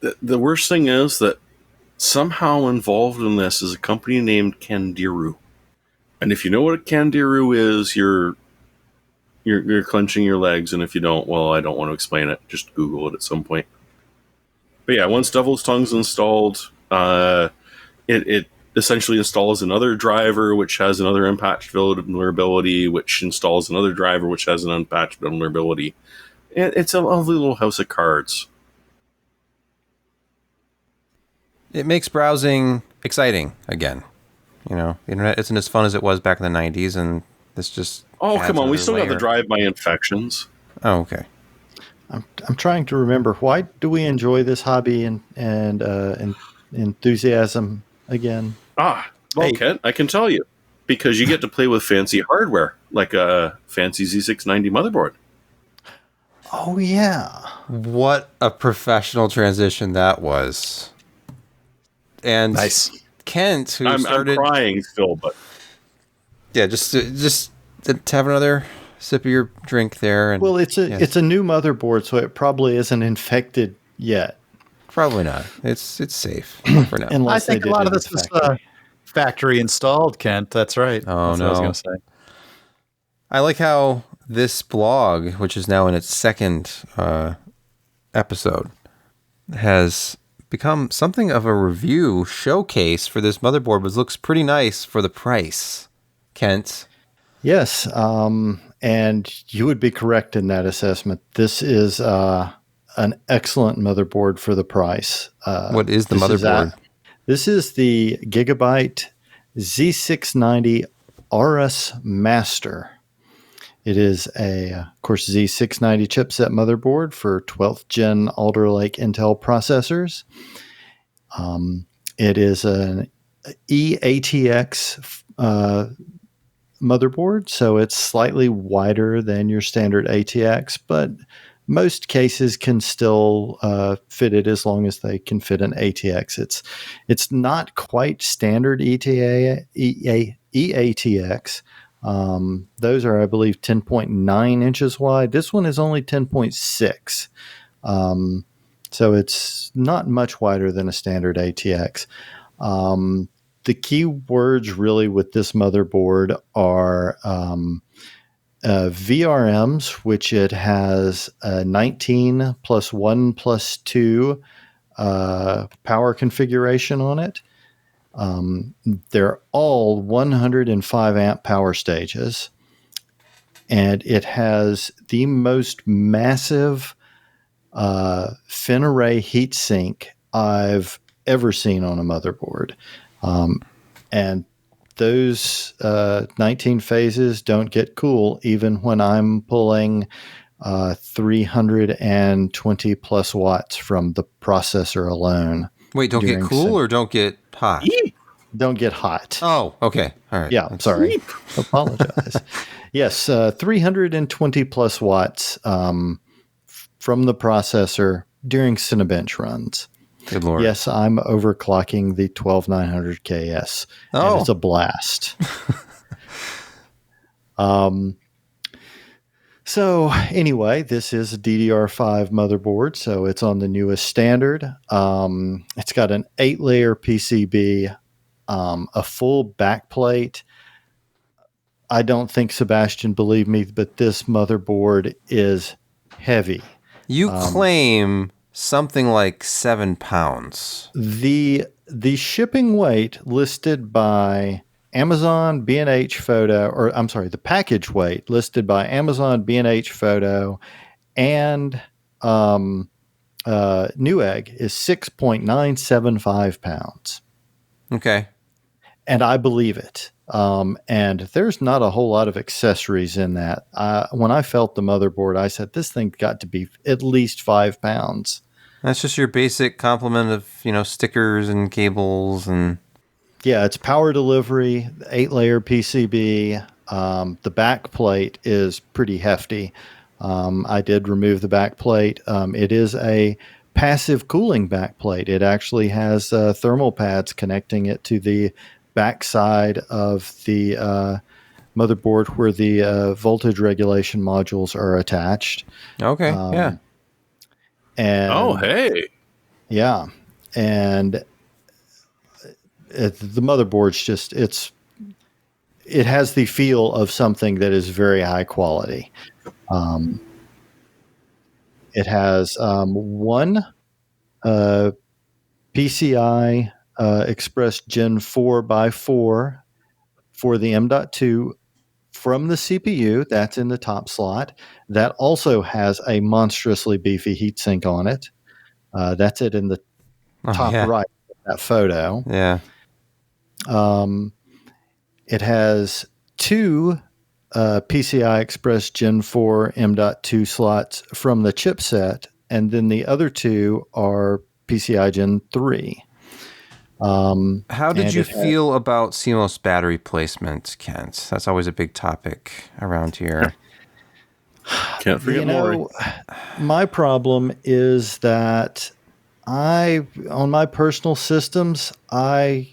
The worst thing is that somehow involved in this is a company named Candiru. And if you know what a Candiru is, you're clenching your legs, and if you don't, well, I don't want to explain it. Just Google it at some point. But yeah, once Devil's Tongue's installed, it essentially installs another driver which has another unpatched vulnerability, which installs another driver which has an unpatched vulnerability. It's a lovely little house of cards. It makes browsing exciting again. You know, the internet isn't as fun as it was back in the 90s, and this just... Oh, come on, we still got the drive-by infections. Oh, okay. I'm trying to remember, why do we enjoy this hobby and enthusiasm again? Well, Kent, I can tell you. Because you get to play with fancy hardware, like a fancy Z690 motherboard. Oh, yeah. What a professional transition that was. And nice. Kent, who I'm crying still, but... Yeah, just to have another sip of your drink there. And, well, it's a new motherboard, so it probably isn't infected yet. Probably not. It's safe for now. I think a lot of this was factory installed, Kent. That's right. Oh, That's no. what I was going to say. I like how this blog, which is now in its second episode, has become something of a review showcase for this motherboard, which looks pretty nice for the price. Kent? Yes, and you would be correct in that assessment. This is an excellent motherboard for the price. What is the motherboard? This is the Gigabyte Z690 Aorus Master. It is of course, Z690 chipset motherboard for 12th gen Alder Lake Intel processors. It is an eATX motherboard, so it's slightly wider than your standard ATX, but most cases can still fit it as long as they can fit an ATX. It's not quite standard eATX. Those are, I believe, 10.9 inches wide. This one is only 10.6. So it's not much wider than a standard ATX. The key words really with this motherboard are VRMs, which it has a 19 plus 1 plus 2 power configuration on it. They're all 105 amp power stages, and it has the most massive fin array heatsink I've ever seen on a motherboard. And those 19 phases don't get cool even when I'm pulling 320 plus watts from the processor alone. Wait, don't get cool or don't get hot? Don't get hot. Oh, okay. All right. Yeah, sorry. Apologize. Yes, 320 plus watts from the processor during Cinebench runs. Good Lord. Yes, I'm overclocking the 12900KS. Oh. And it's a blast. So anyway, this is a DDR5 motherboard, so it's on the newest standard. It's got an 8-layer PCB, a full backplate. I don't think Sebastian believed me, but this motherboard is heavy. You claim something like 7 pounds. The shipping weight listed by Amazon B&H Photo, or I'm sorry, the package weight listed by Amazon B&H Photo and Newegg is 6.975 pounds. Okay. And I believe it. And there's not a whole lot of accessories in that. When I felt the motherboard, I said, this thing got to be at least 5 pounds. That's just your basic complement of, stickers and cables and... Yeah, it's power delivery, 8-layer PCB. The back plate is pretty hefty. I did remove the back plate. It is a passive cooling back plate. It actually has thermal pads connecting it to the back side of the motherboard where the voltage regulation modules are attached. Okay, yeah. And hey. Yeah, and the motherboard's just it has the feel of something that is very high quality. It has one PCI Express Gen 4x4 for the M.2 from the CPU. That's in the top slot. That also has a monstrously beefy heatsink on it. That's it in the top right of that photo. Yeah. It has two PCI Express Gen 4 M.2 slots from the chipset, and then the other two are PCI Gen 3. How did you feel about CMOS battery placement, Kent? That's always a big topic around here. Can't forget Maury. My problem is that on my personal systems, I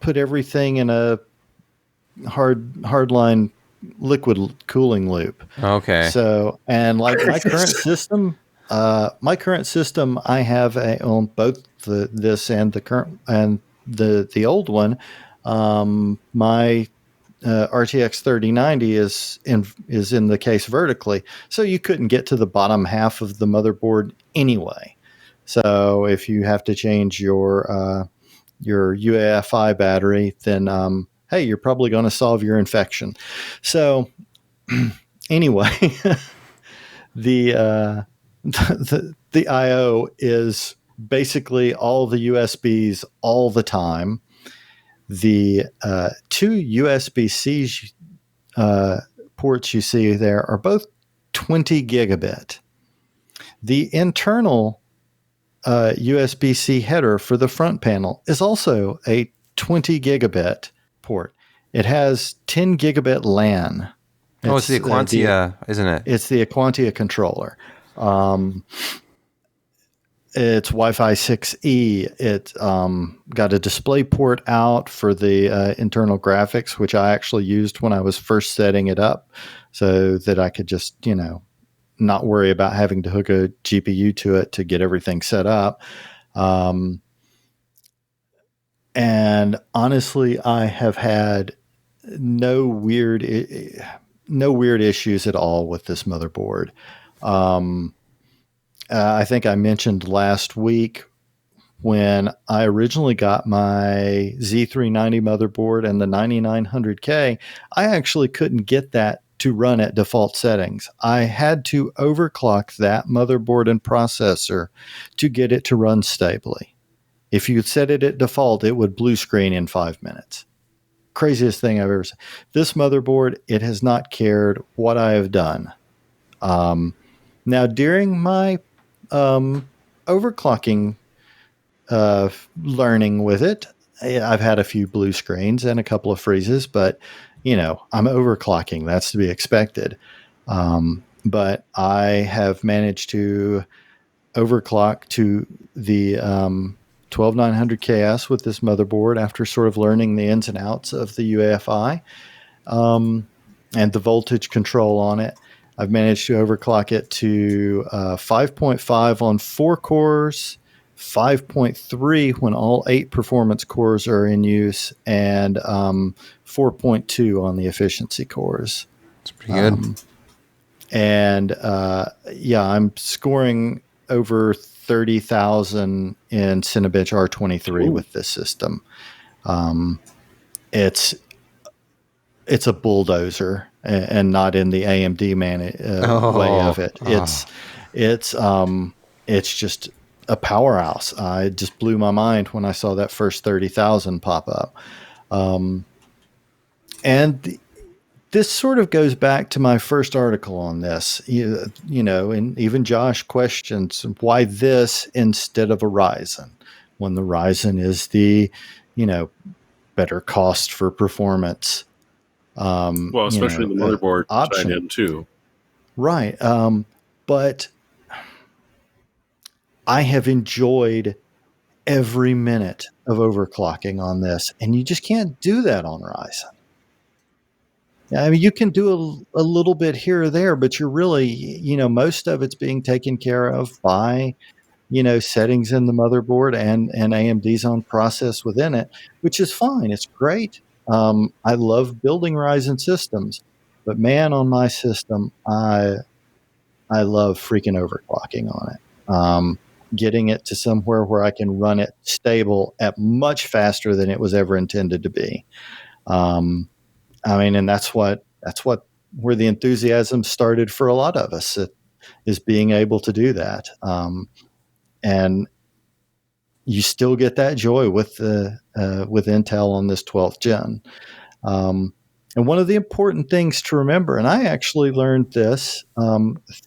put everything in a hardline liquid cooling loop. Okay. So, and like my current system, I have on both this and the current and the old one. My RTX 3090 is in the case vertically, so you couldn't get to the bottom half of the motherboard anyway. So if you have to change your UEFI battery, then hey, you're probably going to solve your infection. So anyway, the I/O is basically all the USBs all the time. The two USB-C ports you see there are both 20 gigabit. The internal USB-C header for the front panel is also a 20 gigabit port. It has 10 gigabit LAN. It's the Aquantia, isn't it? It's the Aquantia controller. It's Wi-Fi 6E. It got a display port out for the internal graphics, which I actually used when I was first setting it up so that I could just, not worry about having to hook a GPU to it to get everything set up. And honestly, I have had no weird issues at all with this motherboard. I think I mentioned last week when I originally got my Z390 motherboard and the 9900K, I actually couldn't get that to run at default settings. I had to overclock that motherboard and processor to get it to run stably. If you set it at default, it would blue screen in 5 minutes. Craziest thing I've ever seen. This motherboard, it has not cared what I have done. Now, during my overclocking learning with it, I've had a few blue screens and a couple of freezes, but I'm overclocking. That's to be expected. But I have managed to overclock to the 12900KS with this motherboard after sort of learning the ins and outs of the UEFI and the voltage control on it. I've managed to overclock it to 5.5 on 4 cores, 5.3 when all 8 performance cores are in use, and 4.2 on the efficiency cores. That's pretty good. I'm scoring over 30,000 in Cinebench R23 with this system. It's a bulldozer, and not in the AMD way of it. It's just a powerhouse. I just blew my mind when I saw that first 30,000 pop up. This sort of goes back to my first article on this, and even Josh questions why this instead of a Ryzen, when the Ryzen is the, better cost for performance. Especially the motherboard option in too. Right. But I have enjoyed every minute of overclocking on this, and you just can't do that on Ryzen. I mean, you can do a little bit here or there, but you're really, most of it's being taken care of by, settings in the motherboard and AMD's own process within it, which is fine. It's great. I love building Ryzen systems, but man, on my system, I love freaking overclocking on it. Getting it to somewhere where I can run it stable at much faster than it was ever intended to be. And that's where the enthusiasm started for a lot of us, is being able to do that. And you still get that joy with Intel on this 12th gen. And one of the important things to remember, and I actually learned this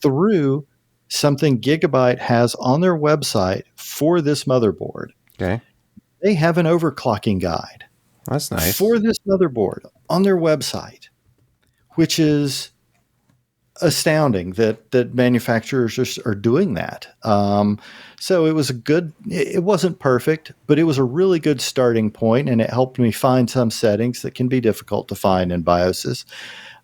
through something Gigabyte has on their website for this motherboard. Okay. They have an overclocking guide. That's nice. For this motherboard on their website, which is astounding that manufacturers are doing that. So it was it wasn't perfect, but it was a really good starting point, and it helped me find some settings that can be difficult to find in BIOSes.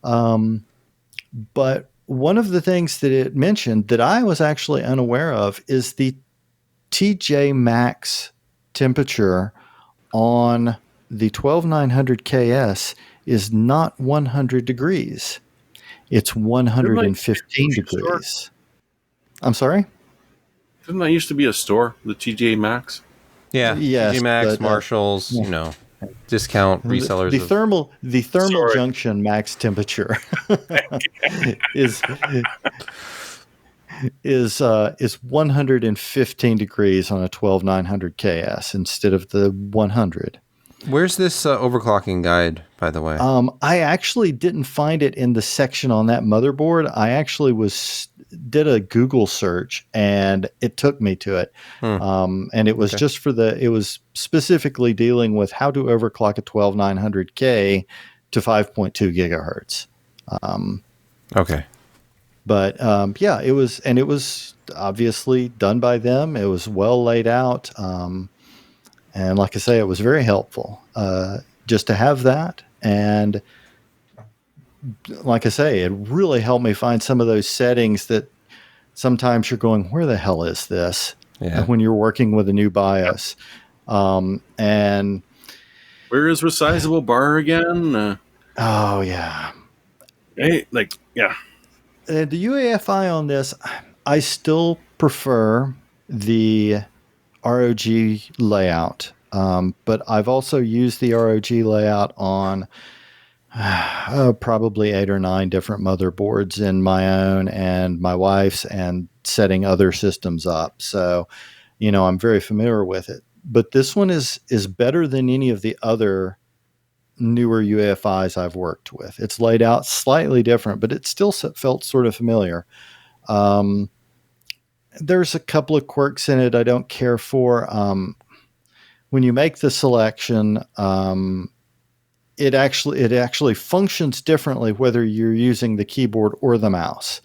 But one of the things that it mentioned that I was actually unaware of is the TJ max temperature on the 12900KS is not 100 degrees. It's 115 degrees. I'm sorry? Didn't that used to be a store, the TJ Maxx? Yeah, Yes, TJ Maxx, but, Marshalls, discount resellers. The thermal junction max temperature is 115 degrees on a 12900 KS instead of the 100. Where's this overclocking guide, by the way? I actually didn't find it in the section on that motherboard. I actually did a Google search and it took me to it. And it was just it was specifically dealing with how to overclock a 12900K to 5.2 gigahertz. Okay. But it was obviously done by them. It was well laid out. And like I say, it was very helpful just to have that. And like I say, it really helped me find some of those settings that sometimes you're going, where the hell is this? Yeah. When you're working with a new BIOS. And where is resizable bar again? Oh, yeah. The UEFI on this, I still prefer the ROG layout. But I've also used the ROG layout on probably 8 or 9 different motherboards in my own and my wife's and setting other systems up. So, I'm very familiar with it. But this one is better than any of the other newer UEFIs I've worked with. It's laid out slightly different, but it still felt sort of familiar. There's a couple of quirks in it I don't care for. When you make the selection, it actually functions differently whether you're using the keyboard or the mouse.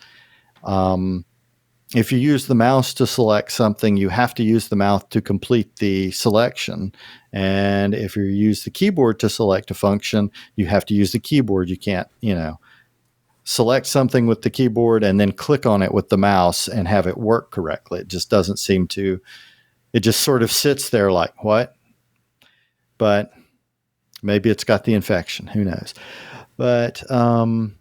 If you use the mouse to select something, you have to use the mouse to complete the selection. And if you use the keyboard to select a function, you have to use the keyboard. You can't, select something with the keyboard and then click on it with the mouse and have it work correctly. It just doesn't seem to, it just sort of sits there like, what? But maybe it's got the infection. Who knows? But, other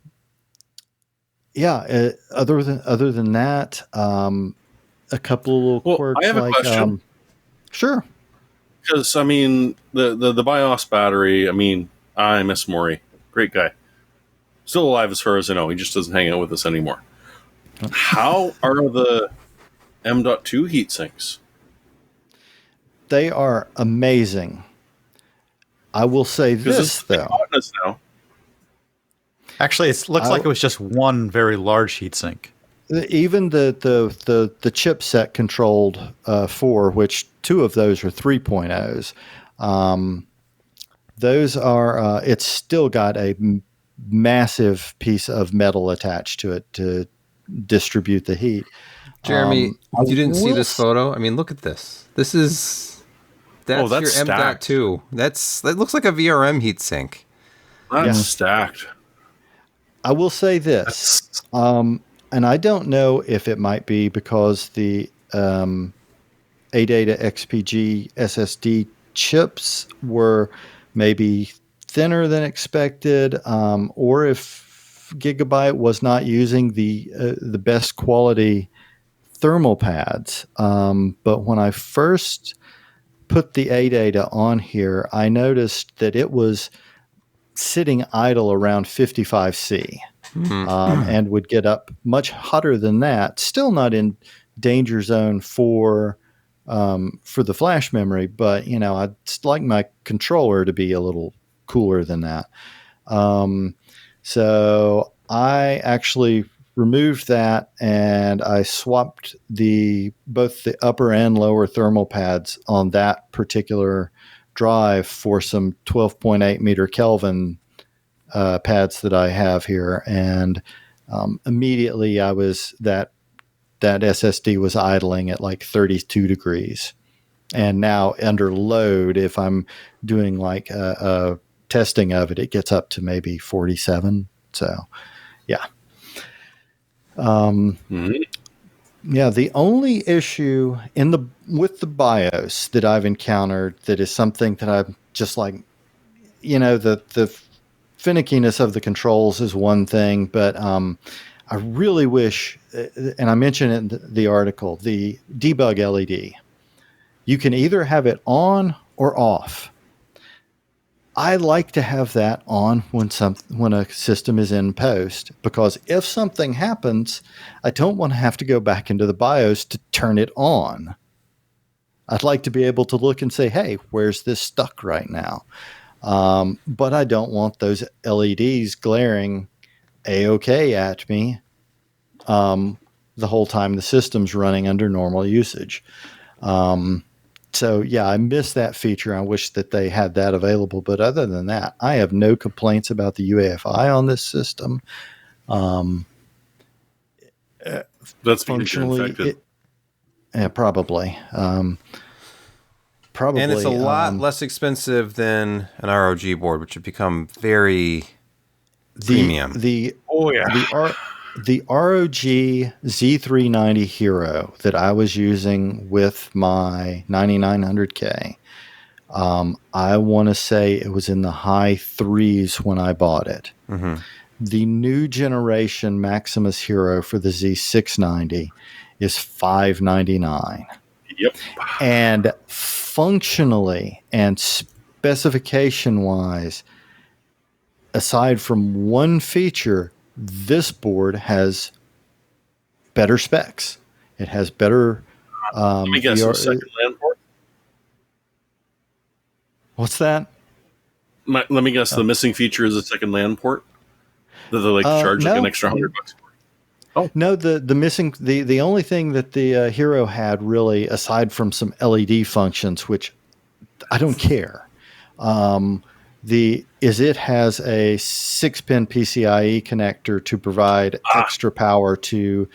than that, a couple of little quirks. I have a question. Sure. Because, the BIOS battery, I miss Maury. Great guy. Still alive as far as I know. He just doesn't hang out with us anymore. How are the M.2 heatsinks? They are amazing. I will say this, though. Now. Actually, it looks like it was just one very large heatsink. Even the chipset controlled 4, which 2 of those are 3.0s, those are, it's still got a massive piece of metal attached to it to distribute the heat. Jeremy, you didn't see this photo? Look at this. That's your stacked. M.2. That looks like a VRM heatsink. That's stacked. I will say this, and I don't know if it might be because the ADATA XPG SSD chips were maybe thinner than expected, or if Gigabyte was not using the best quality thermal pads. But when I first put the ADATA on here, I noticed that it was sitting idle around 55C, and would get up much hotter than that. Still not in danger zone for the flash memory, but I'd like my controller to be a little cooler than that. So I actually removed that and I swapped both the upper and lower thermal pads on that particular drive for some 12.8 meter Kelvin pads that I have here. And immediately that SSD was idling at like 32 degrees. And now under load, if I'm doing like a testing of it, it gets up to maybe 47. So, yeah. Yeah, the only issue with the BIOS that I've encountered that is something that I'm just like, the finickiness of the controls is one thing, but I really wish, and I mentioned in the article, the debug LED. You can either have it on or off. I like to have that on when a system is in post, because if something happens, I don't want to have to go back into the BIOS to turn it on. I'd like to be able to look and say, hey, where's this stuck right now? But I don't want those LEDs glaring A-OK at me the whole time the system's running under normal usage. So, yeah, I miss that feature. I wish that they had that available. But other than that, I have no complaints about the UEFI on this system. That's functionally, yeah, probably. Probably. And it's a lot less expensive than an ROG board, which would become very premium. The ROG Z390 Hero that I was using with my 9900K, I want to say it was in the high threes when I bought it. Mm-hmm. The new generation Maximus Hero for the Z690 is $599. Yep. And functionally and specification-wise, aside from one feature, this board has better specs. It has better. Let me guess. Second LAN port. What's that? Let me guess. The missing feature is a second LAN port that they like to charge like an extra $100 for. Oh no, the missing the only thing that the Hero had really, aside from some LED functions, which I don't care. It has a 6-pin PCIe connector to provide extra power to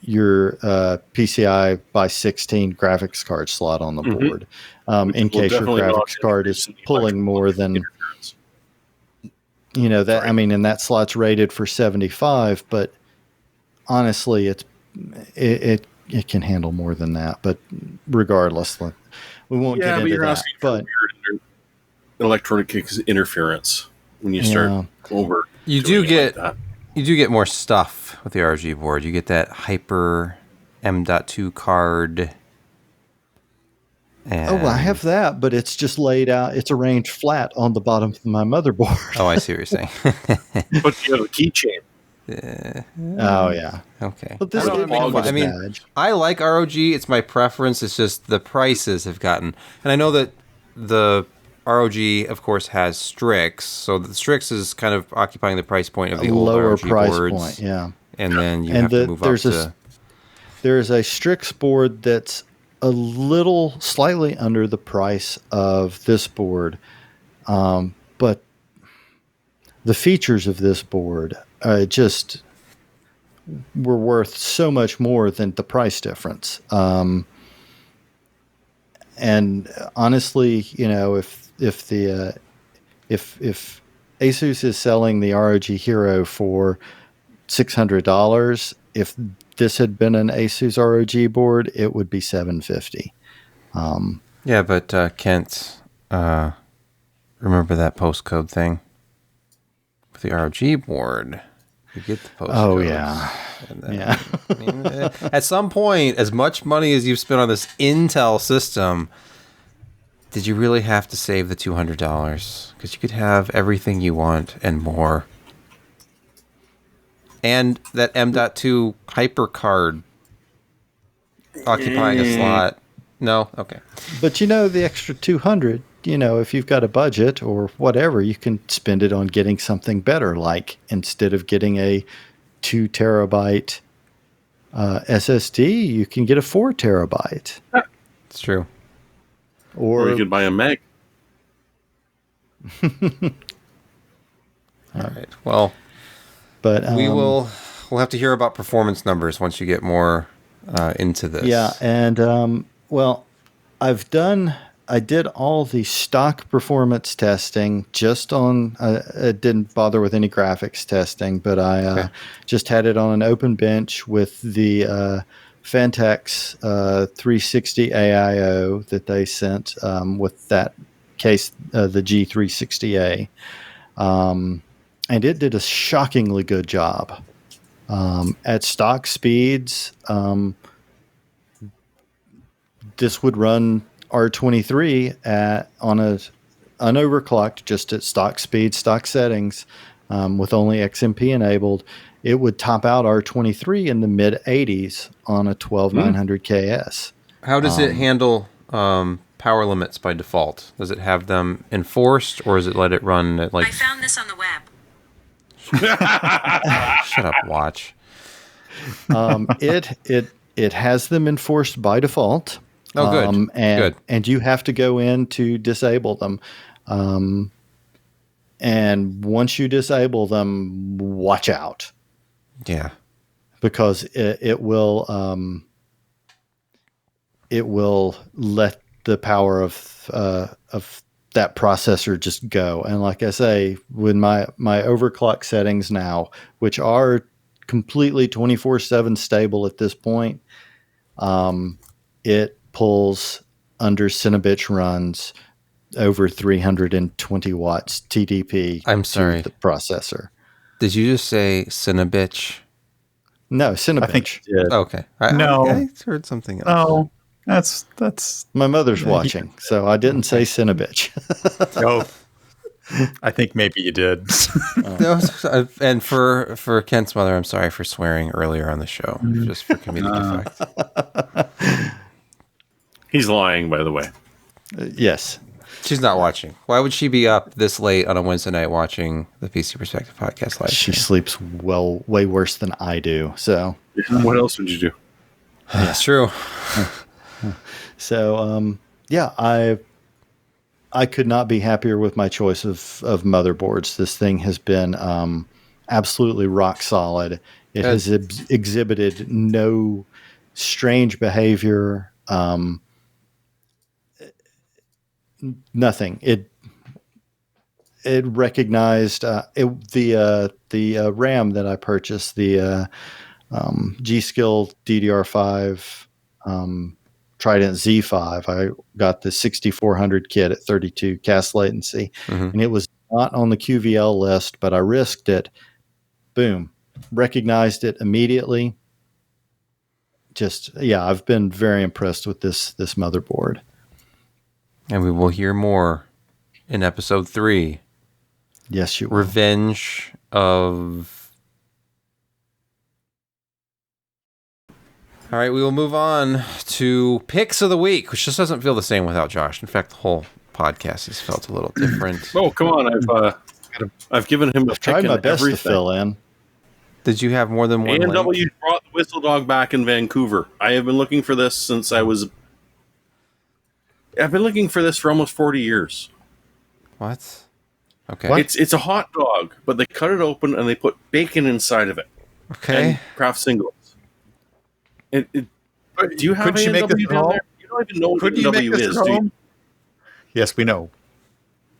your PCI by 16 graphics card slot on the board, in case your graphics card is pulling more than, that. I mean, and that slot's rated for 75, but honestly, it can handle more than that. But regardless, we won't get into that. But electronic interference when you start over. You do get more stuff with the ROG board. You get that Hyper M.2 card. And I have that, but it's just laid out. It's arranged flat on the bottom of my motherboard. Oh, I see what you're saying. But you have a keychain. Oh yeah. Okay. But this I like ROG. It's my preference. It's just the prices have gotten, and I know that the ROG, of course, has Strix, so the Strix is kind of occupying the price point of the old lower ROG price boards. Point, yeah. And then you have to move up to. There's a Strix board that's a little slightly under the price of this board, but the features of this board just were worth so much more than the price difference. And honestly, if Asus is selling the ROG Hero for $600, if this had been an Asus ROG board, it would be $750. Yeah, but Kent, remember that postcode thing with the ROG board? You get the postcode. Oh yeah, yeah. I mean, at some point, as much money as you've spent on this Intel system, did you really have to save the $200? Because you could have everything you want and more. And that M.2 hyper card occupying a slot. No? Okay. But the extra $200, if you've got a budget or whatever, you can spend it on getting something better. Like instead of getting a 2 terabyte SSD, you can get a 4 terabyte. It's true. Or you could buy a Meg. All right. Well, but we'll have to hear about performance numbers once you get more into this. Yeah, and I did all the stock performance testing just on. I didn't bother with any graphics testing, but I just had it on an open bench with the Fantex 360 AIO that they sent with that case, the G360A. and it did a shockingly good job. At stock speeds, this would run R23 on a unoverclocked, just at stock speed, stock settings, with only XMP enabled. It would top out R23 in the mid 80s on a 12900 KS. How does it handle power limits by default? Does it have them enforced, or does it let it run at like? I found this on the web. Shut up, watch. It has them enforced by default. Oh, good. Good. And you have to go in to disable them. And once you disable them, watch out. Yeah. Because it will let the power of that processor just go. And like I say, with my overclock settings now, which are completely 24/7 stable at this point, it pulls under Cinnabitch runs over 320 watts TDP. I'm sorry. To the processor. Did you just say Cinnabitch? No, Cinnabitch. I think you did. Okay. No. I heard something else. No, that's. My mother's watching, so I didn't say Cinnabitch. No, I think maybe you did. No, and for Kent's mother, I'm sorry for swearing earlier on the show, just for comedic effect. He's lying, by the way. Yes. She's not watching. Why would she be up this late on a Wednesday night watching the PC Perspective podcast live? She sleeps way worse than I do. So What else would you do? That's true. So yeah, I could not be happier with my choice of motherboards. This thing has been absolutely rock solid. It has exhibited no strange behavior. Nothing. It recognized the RAM that I purchased, the G-Skill DDR5 Trident Z5. I got the 6400 kit at 32 cast latency, and it was not on the QVL list, but I risked it. Boom, recognized it immediately. I've been very impressed with this motherboard. And we will hear more in episode 3. Yes, you will. Revenge of... All right, we will move on to picks of the week, which just doesn't feel the same without Josh. In fact, the whole podcast has felt a little different. Oh, come on. I've given him a pick tried my in best everything. to fill in. Did you have more than one link? A&W brought the Whistle Dog back in Vancouver. I have been looking for this since I've been looking for this for almost 40 years. What? Okay. What? It's a hot dog, but they cut it open and they put bacon inside of it. Okay. And craft singles. Do you have Couldn't you make this A&W at down home? there? You don't even know what Couldn't you make A&W this is, at do you? home? Yes, we know.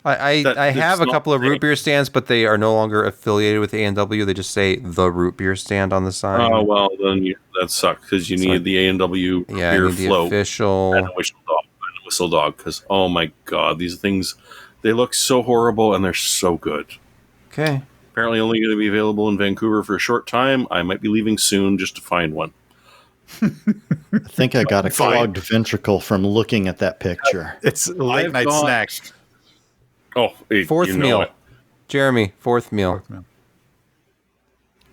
I have a not couple of great. root beer stands, but they are no longer affiliated with A&W. They just say the root beer stand on the sign. Oh, well, then that sucks because you need the A&W Yeah, I beer need the float official. and a whistle dog. Because, oh my God, these things, they look so horrible and they're so good. Okay. Apparently only going to be available in Vancouver for a short time. I might be leaving soon just to find one. I think I got a Fine. clogged ventricle from looking at that picture. It's a late I've night got- snack. Oh, Fourth you know meal. it. Jeremy, fourth meal.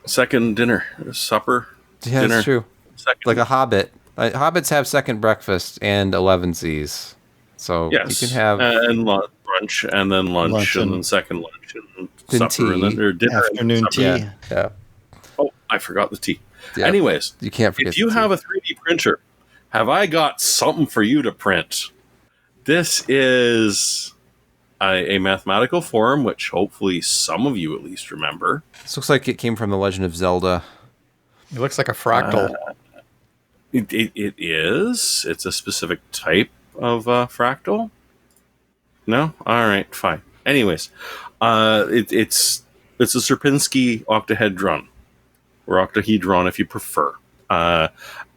Second dinner, supper, Yeah, dinner. that's true. Second. Like a hobbit. Hobbits have second breakfast and 11Cs. So Yes, you can have and brunch, and then lunch, Lunch and and then second lunch, and then supper, and then tea. or dinner, and Afternoon supper. tea. yeah. Oh, I forgot the tea. Yeah. Anyways, You can't forget if you the have tea. a 3D printer, have I got something for you to print? This is a mathematical form, which hopefully some of you at least remember. This looks like it came from The Legend of Zelda. It looks like a fractal. It is. It's a specific type of fractal. No? All right, fine. Anyways, it's a Sierpinski octahedron, or octahedron if you prefer.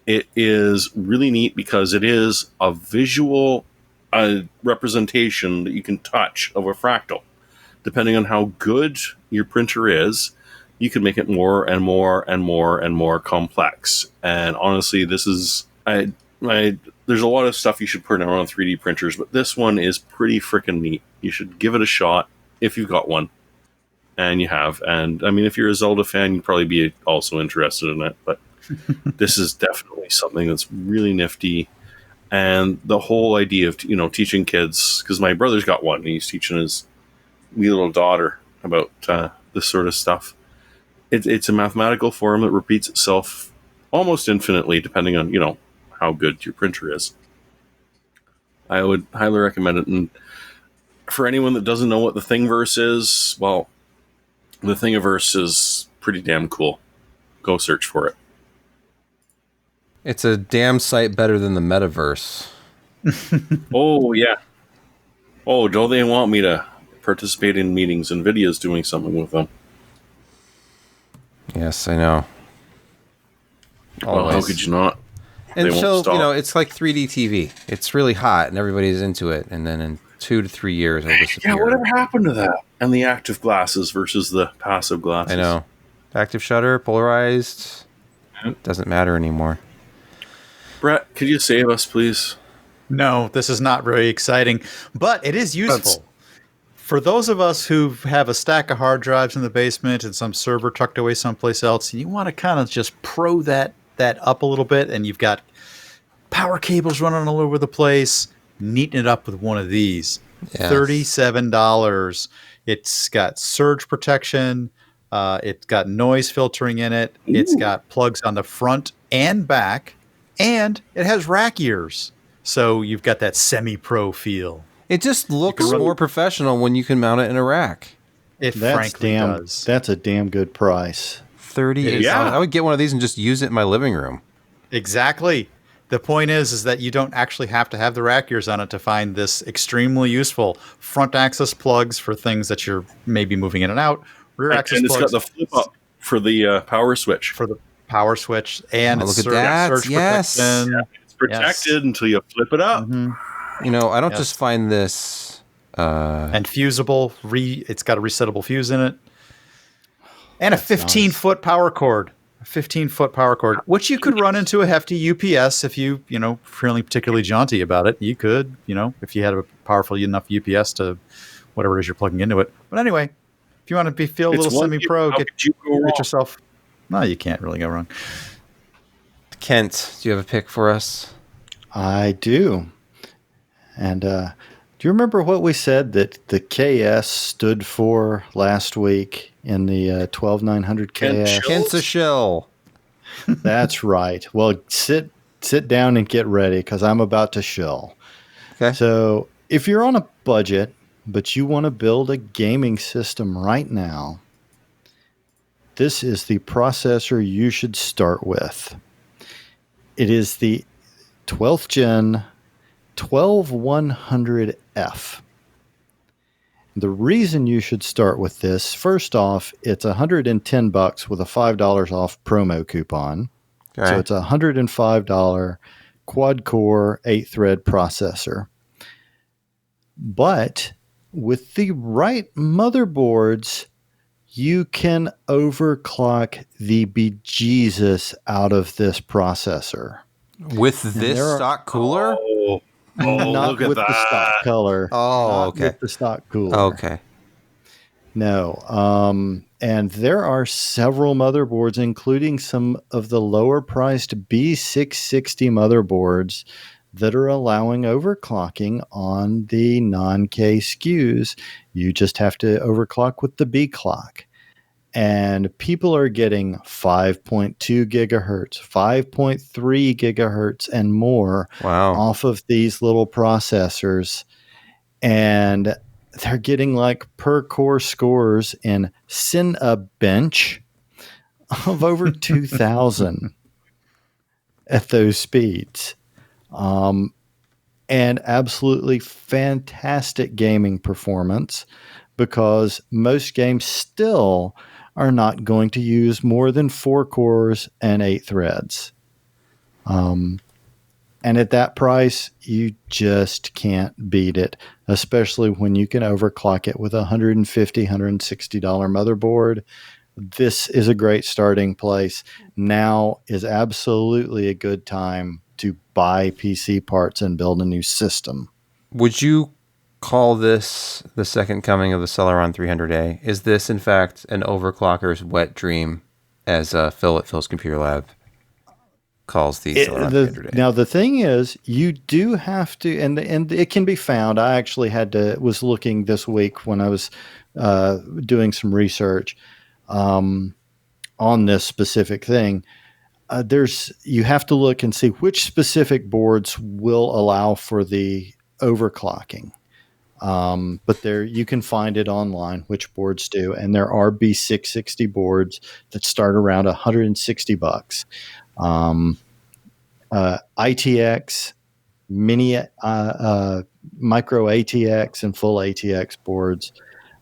It is really neat because it is a visual representation that you can touch of a fractal. depending on how good your printer is, you can make it more and more and more and more complex. And honestly, this is there's a lot of stuff you should put on 3D printers, but this one is pretty freaking neat. You should give it a shot if you've got one, and you have. And I mean, if you're a Zelda fan, you'd probably be also interested in it. But this is definitely something that's really nifty. And the whole idea of teaching kids, because my brother's got one, and he's teaching his wee little daughter about this sort of stuff. It's a mathematical form that repeats itself almost infinitely, depending on how good your printer is. I would highly recommend it. And for anyone that doesn't know what the Thingiverse is, well, the Thingiverse is pretty damn cool. Go search for it. It's a damn sight better than the metaverse. Oh, yeah. Oh, don't they want me to participate in meetings and videos doing something with them? Yes, I know. Well, how could you not? And They so, won't stop. it's like 3D TV. It's really hot and everybody's into it. And then in 2 to 3 years, it'll disappear. Yeah, whatever happened to that? And the active glasses versus the passive glasses. I know. Active shutter, polarized. Doesn't matter anymore. Brett, could you save us, please? No, this is not very exciting, but it is useful. For those of us who have a stack of hard drives in the basement and some server tucked away someplace else, and you want to kind of just pro that up a little bit, and you've got power cables running all over the place, neaten it up with one of these. Yes. $37. It's got surge protection. It's got noise filtering in it. Ooh. It's got plugs on the front and back, and it has rack ears. So you've got that semi-pro feel. It just looks more professional when you can mount it in a rack. It frankly does. That's a damn good price. 38. Yeah. I would get one of these and just use it in my living room. Exactly. The point is that you don't actually have to have the rack ears on it to find this extremely useful. Front access plugs for things that you're maybe moving in and out. Rear access And it's plugs got the flip up for the power switch. for the power switch. And Oh, it's look at that. surge Yes. protection. Yeah, it's protected until you flip it up. Mhm. I don't Yes. just find this... And fusible. It's got a resettable fuse in it. And a 15-foot power cord. A 15-foot power cord, which you could run into a hefty UPS if you feeling particularly jaunty about it. You could, if you had a powerful enough UPS to whatever it is you're plugging into it. But anyway, if you want to feel a It's little one semi-pro, how get could you go wrong? yourself. No, you can't really go wrong. Kent, do you have a pick for us? I do. And do you remember what we said that the KS stood for last week in the 12900 KS? Kent's a shill. That's right. Well, sit down and get ready because I'm about to shill. Okay. So if you're on a budget, but you want to build a gaming system right now, this is the processor you should start with. It is the 12th gen 12100F. The reason you should start with this, first off, it's $110 with a $5 off promo coupon. Okay. So it's a $105 quad-core 8-thread processor. But with the right motherboards, you can overclock the bejesus out of this processor. With this stock cooler? Not look at with that. the stock color. Oh, Not okay. with the stock cooler. Okay. No. And there are several motherboards, including some of the lower priced B660 motherboards that are allowing overclocking on the non-K SKUs. You just have to overclock with the B clock. And people are getting 5.2 gigahertz, 5.3 gigahertz, and more off of these little processors. And they're getting like per core scores in Cinebench of over 2,000 at those speeds. And absolutely fantastic gaming performance because most games still are not going to use more than 4 cores and 8 threads. And And at that price, you just can't beat it, especially when you can overclock it with a $150, $160 motherboard. This is a great starting place. Now is absolutely a good time to buy PC parts and build a new system. Would you call this the second coming of the Celeron 300A? Is this, in fact, an overclocker's wet dream, as Phil at Phil's Computer Lab calls the Celeron 300A? Now, the thing is, you do have to, and it can be found. I actually was looking this week when I was doing some research on this specific thing. You have to look and see which specific boards will allow for the overclocking. But you can find it online, which boards do. And there are B660 boards that start around $160. ITX, mini, micro ATX, and full ATX boards.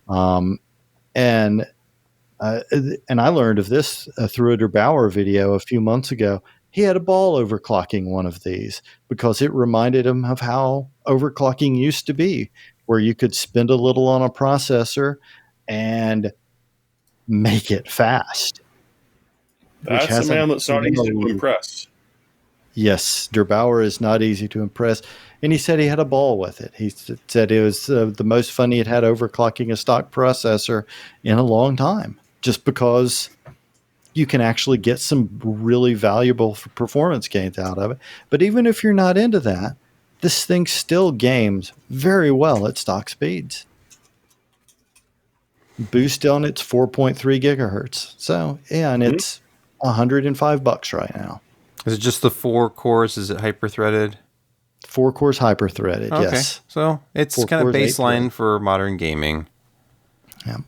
And I learned of this through a Der Bauer video a few months ago. He had a ball overclocking one of these because it reminded him of how overclocking used to be, where you could spend a little on a processor and make it fast. That's a man that's not easy to impress. Yes, Der Bauer is not easy to impress. And he said he had a ball with it. He said it was the most fun he had had overclocking a stock processor in a long time, just because you can actually get some really valuable performance gains out of it. But even if you're not into that, this thing still games very well at stock speeds. Boost on it's 4.3 gigahertz. So, yeah, and it's $105 right now. Is it just the 4 cores? Is it hyper-threaded? 4 cores hyper-threaded, Okay. yes. So it's kind of baseline for modern gaming. Yeah.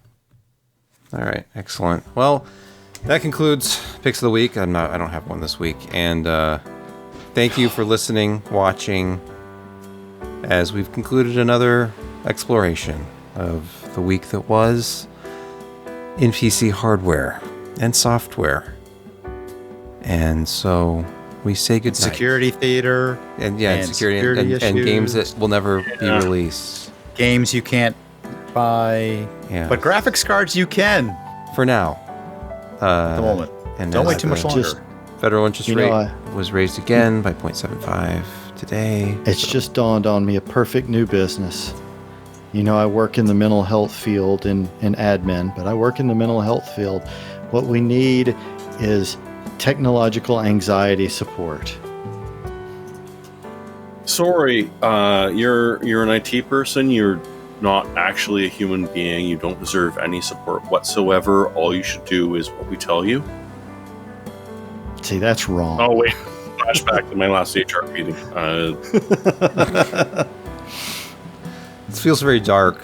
All right, excellent. Well, that concludes Picks of the Week. I don't have one this week. And thank you for listening, watching, as we've concluded another exploration of the week that was in PC hardware and software. And so we say goodnight. Security theater. And security and games that will never be released. Games you can't buy. Yeah. But graphics cards you can. For now. At the moment. And don't wait too much longer. Federal interest rate was raised again by 0.75 today. It's just dawned on me, a perfect new business. I work in the mental health field in admin, but I work in the mental health field. What we need is technological anxiety support. Sorry, you're an IT person. You're not actually a human being. You don't deserve any support whatsoever. All you should do is what we tell you. See, that's wrong. Oh, wait. Flashback to my last HR meeting. This feels very dark.